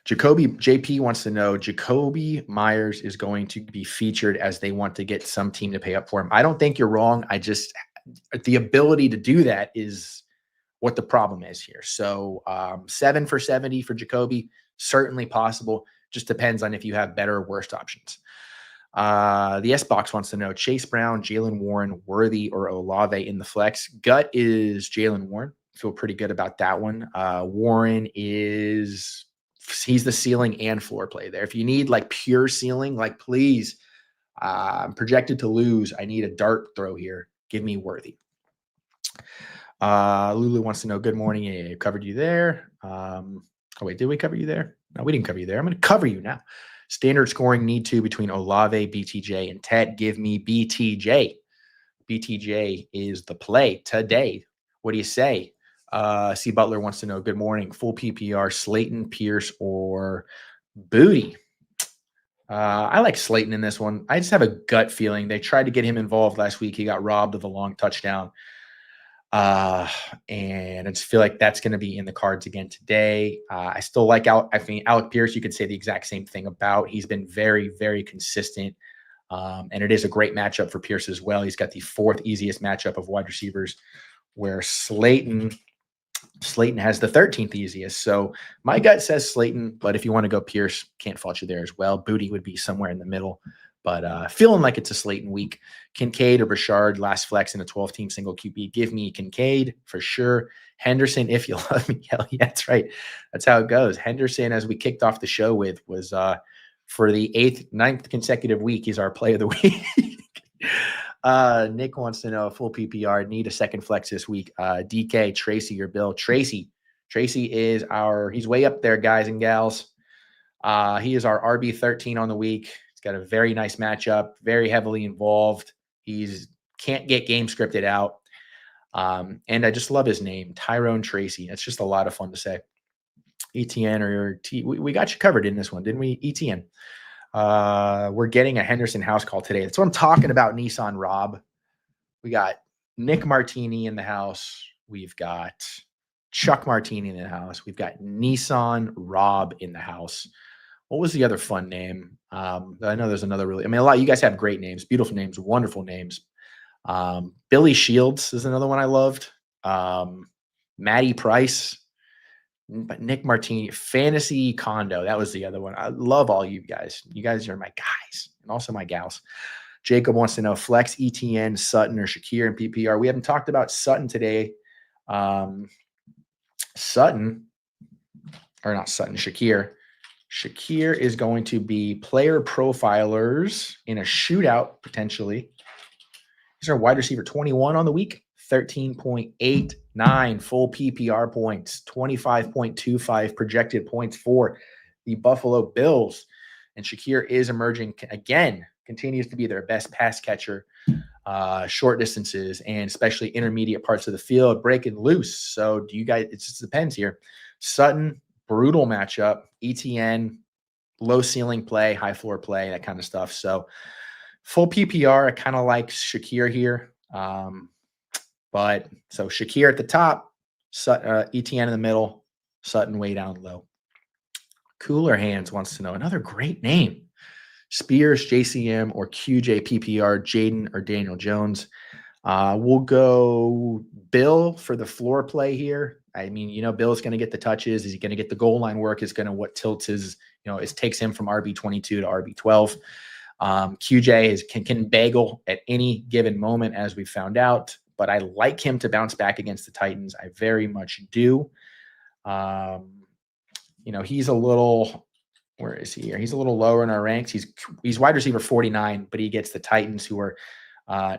[SPEAKER 1] JP wants to know, Jacoby Myers is going to be featured as they want to get some team to pay up for him. I don't think you're wrong. The ability to do that is what the problem is here. So 7 for 70 for Jacoby, certainly possible. Just depends on if you have better or worse options. The S-Box wants to know, Chase Brown, Jalen Warren, Worthy, or Olave in the flex. Gut is Jalen Warren. Feel pretty good about that one. Warren he's the ceiling and floor play there. If you need like pure ceiling, please, I'm projected to lose. I need a dart throw here. Give me Worthy. Lulu wants to know, good morning. Yeah, covered you there. Did we cover you there? No, we didn't cover you there. I'm going to cover you now. Standard scoring need to between Olave, BTJ, and Ted. Give me BTJ. BTJ is the play today. What do you say? C. Butler wants to know, good morning. Full PPR, Slayton, Pierce, or Booty. I like Slayton in this one. I just have a gut feeling. They tried to get him involved last week. He got robbed of a long touchdown. And I just feel like that's going to be in the cards again today. I still like Alec Pierce. You could say the exact same thing about. He's been very, very consistent. And it is a great matchup for Pierce as well. He's got the 4th easiest matchup of wide receivers, where Slayton has the 13th easiest. So my gut says Slayton, but if you want to go Pierce, can't fault you there as well. Booty would be somewhere in the middle. But feeling like it's a Slayton week. Kincaid or Richard, last flex in a 12-team single QB. Give me Kincaid for sure. Henderson, if you love me. Hell yeah, that's right. That's how it goes. Henderson, as we kicked off the show with, was for the ninth consecutive week, he's our play of the week. Nick wants to know, full PPR, need a second flex this week. DK, Tracy, or Bill. Tracy is he's way up there, guys and gals. He is our RB13 on the week. He's got a very nice matchup, very heavily involved. He's can't get game scripted out. And I just love his name, Tyrone Tracy. That's just a lot of fun to say. ETN or T. We got you covered in this one, didn't we? ETN. We're getting a Henderson house call today. That's what I'm talking about. Nissan Rob. We got Nick Martini in the house. We've got Chuck Martini in the house. We've got Nissan Rob in the house. What was the other fun name? I know there's another really, a lot of you guys have great names, beautiful names, wonderful names. Billy Shields is another one I loved. Maddie Price, but Nick Martini, Fantasy Condo. That was the other one. I love all you guys. You guys are my guys and also my gals. Jacob wants to know flex, ETN, Sutton, or Shakir in PPR. We haven't talked about Sutton today. Shakir. Shakir is going to be player profilers in a shootout, potentially. He's our wide receiver 21 on the week, 13.89 full PPR points, 25.25 projected points for the Buffalo Bills. And Shakir is emerging again, continues to be their best pass catcher, short distances, and especially intermediate parts of the field, breaking loose. So do you guys, it just depends here. Sutton, brutal matchup. ETN, low ceiling play, high floor play, that kind of stuff. So full PPR, I kind of like Shakir here. But so Shakir at the top, ETN in the middle, Sutton way down low. Cooler Hands wants to know another great name. Spears, JCM, or QJ PPR, Jaden or Daniel Jones. We'll go Bill for the floor play here. I mean, Bill's going to get the touches. Is he going to get the goal line work? Is going to what tilts his, it takes him from RB22 to RB12. QJ can bagel at any given moment, as we found out, but I like him to bounce back against the Titans. I very much do. He's a little, where is he here? He's a little lower in our ranks. He's wide receiver 49, but he gets the Titans, who are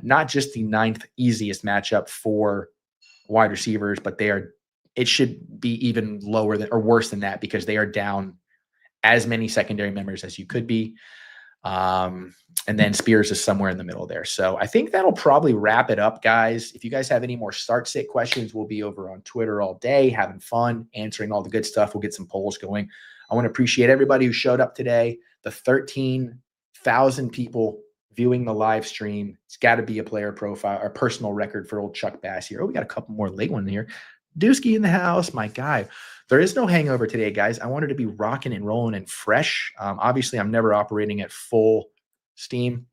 [SPEAKER 1] not just the 9th easiest matchup for wide receivers, but it should be even lower than or worse than that, because they are down as many secondary members as you could be. And then Spears is somewhere in the middle there. So I think that'll probably wrap it up, guys. If you guys have any more start sit questions, we'll be over on Twitter all day, having fun, answering all the good stuff. We'll get some polls going. I want to appreciate everybody who showed up today. The 13,000 people viewing the live stream. It's got to be a player profile or personal record for old Chuck Bass here. Oh, we got a couple more late ones here. Dusky in the house, my guy. There is no hangover today, guys. I wanted to be rocking and rolling and fresh. Obviously, I'm never operating at full steam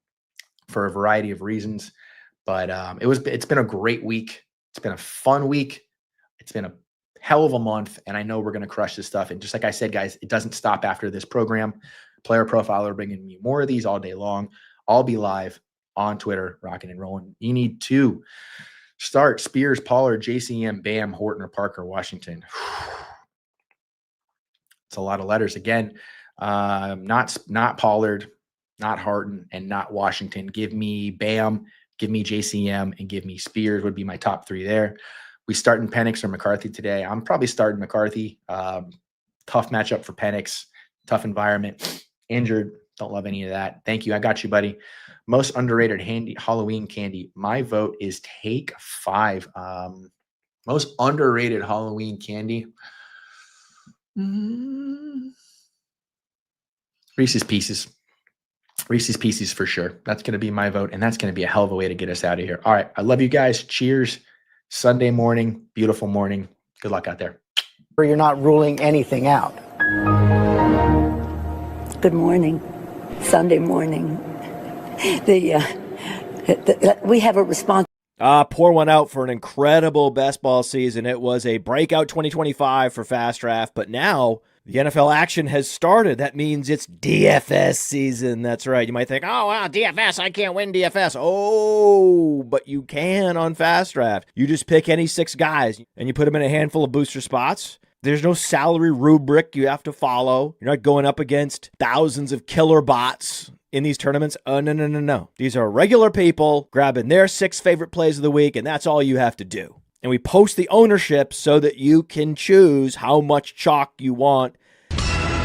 [SPEAKER 1] for a variety of reasons, but it's been a great week. It's been a fun week. It's been a hell of a month, and I know we're going to crush this stuff. And just like I said, guys, it doesn't stop after this program. Player Profiler bringing me more of these all day long. I'll be live on Twitter, rocking and rolling. You need to start Spears, Pollard, JCM, Bam, Horton, or Parker, Washington. It's a lot of letters again. Not Pollard, not Horton, and not Washington. Give me Bam, give me JCM, and give me Spears would be my top 3 there. We starting Penix or McCarthy today. I'm probably starting McCarthy. Tough matchup for Penix. Tough environment. Injured. Don't love any of that. Thank you. I got you, buddy. Most underrated Halloween candy. My vote is Take 5. Most underrated Halloween candy. Reese's Pieces. Reese's Pieces for sure. That's going to be my vote, and that's going to be a hell of a way to get us out of here. All right. I love you guys. Cheers. Sunday morning. Beautiful morning. Good luck out there.
[SPEAKER 2] You're not ruling anything out.
[SPEAKER 10] Good morning. Sunday morning. We have a response.
[SPEAKER 11] Pour one out for an incredible best ball season. It was a breakout 2025 for Fast Draft, but now The NFL action has started. That means it's DFS season. That's right. You might think, oh, wow, DFS, I can't win DFS. Oh, but you can on Fast Draft. You just pick any 6 guys and you put them in a handful of booster spots. There's no salary rubric you have to follow. You're not going up against thousands of killer bots in these tournaments. Oh, no. These are regular people grabbing their 6 favorite plays of the week, and that's all you have to do. And we post the ownership so that you can choose how much chalk you want.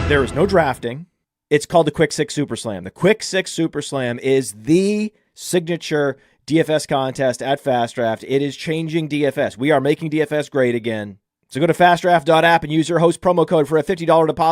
[SPEAKER 11] There is no drafting. It's called the Quick 6 Super Slam. The Quick 6 Super Slam is the signature DFS contest at Fast Draft. It is changing DFS. We are making DFS great again. So go to fastdraft.app and use your host promo code for a $50 deposit.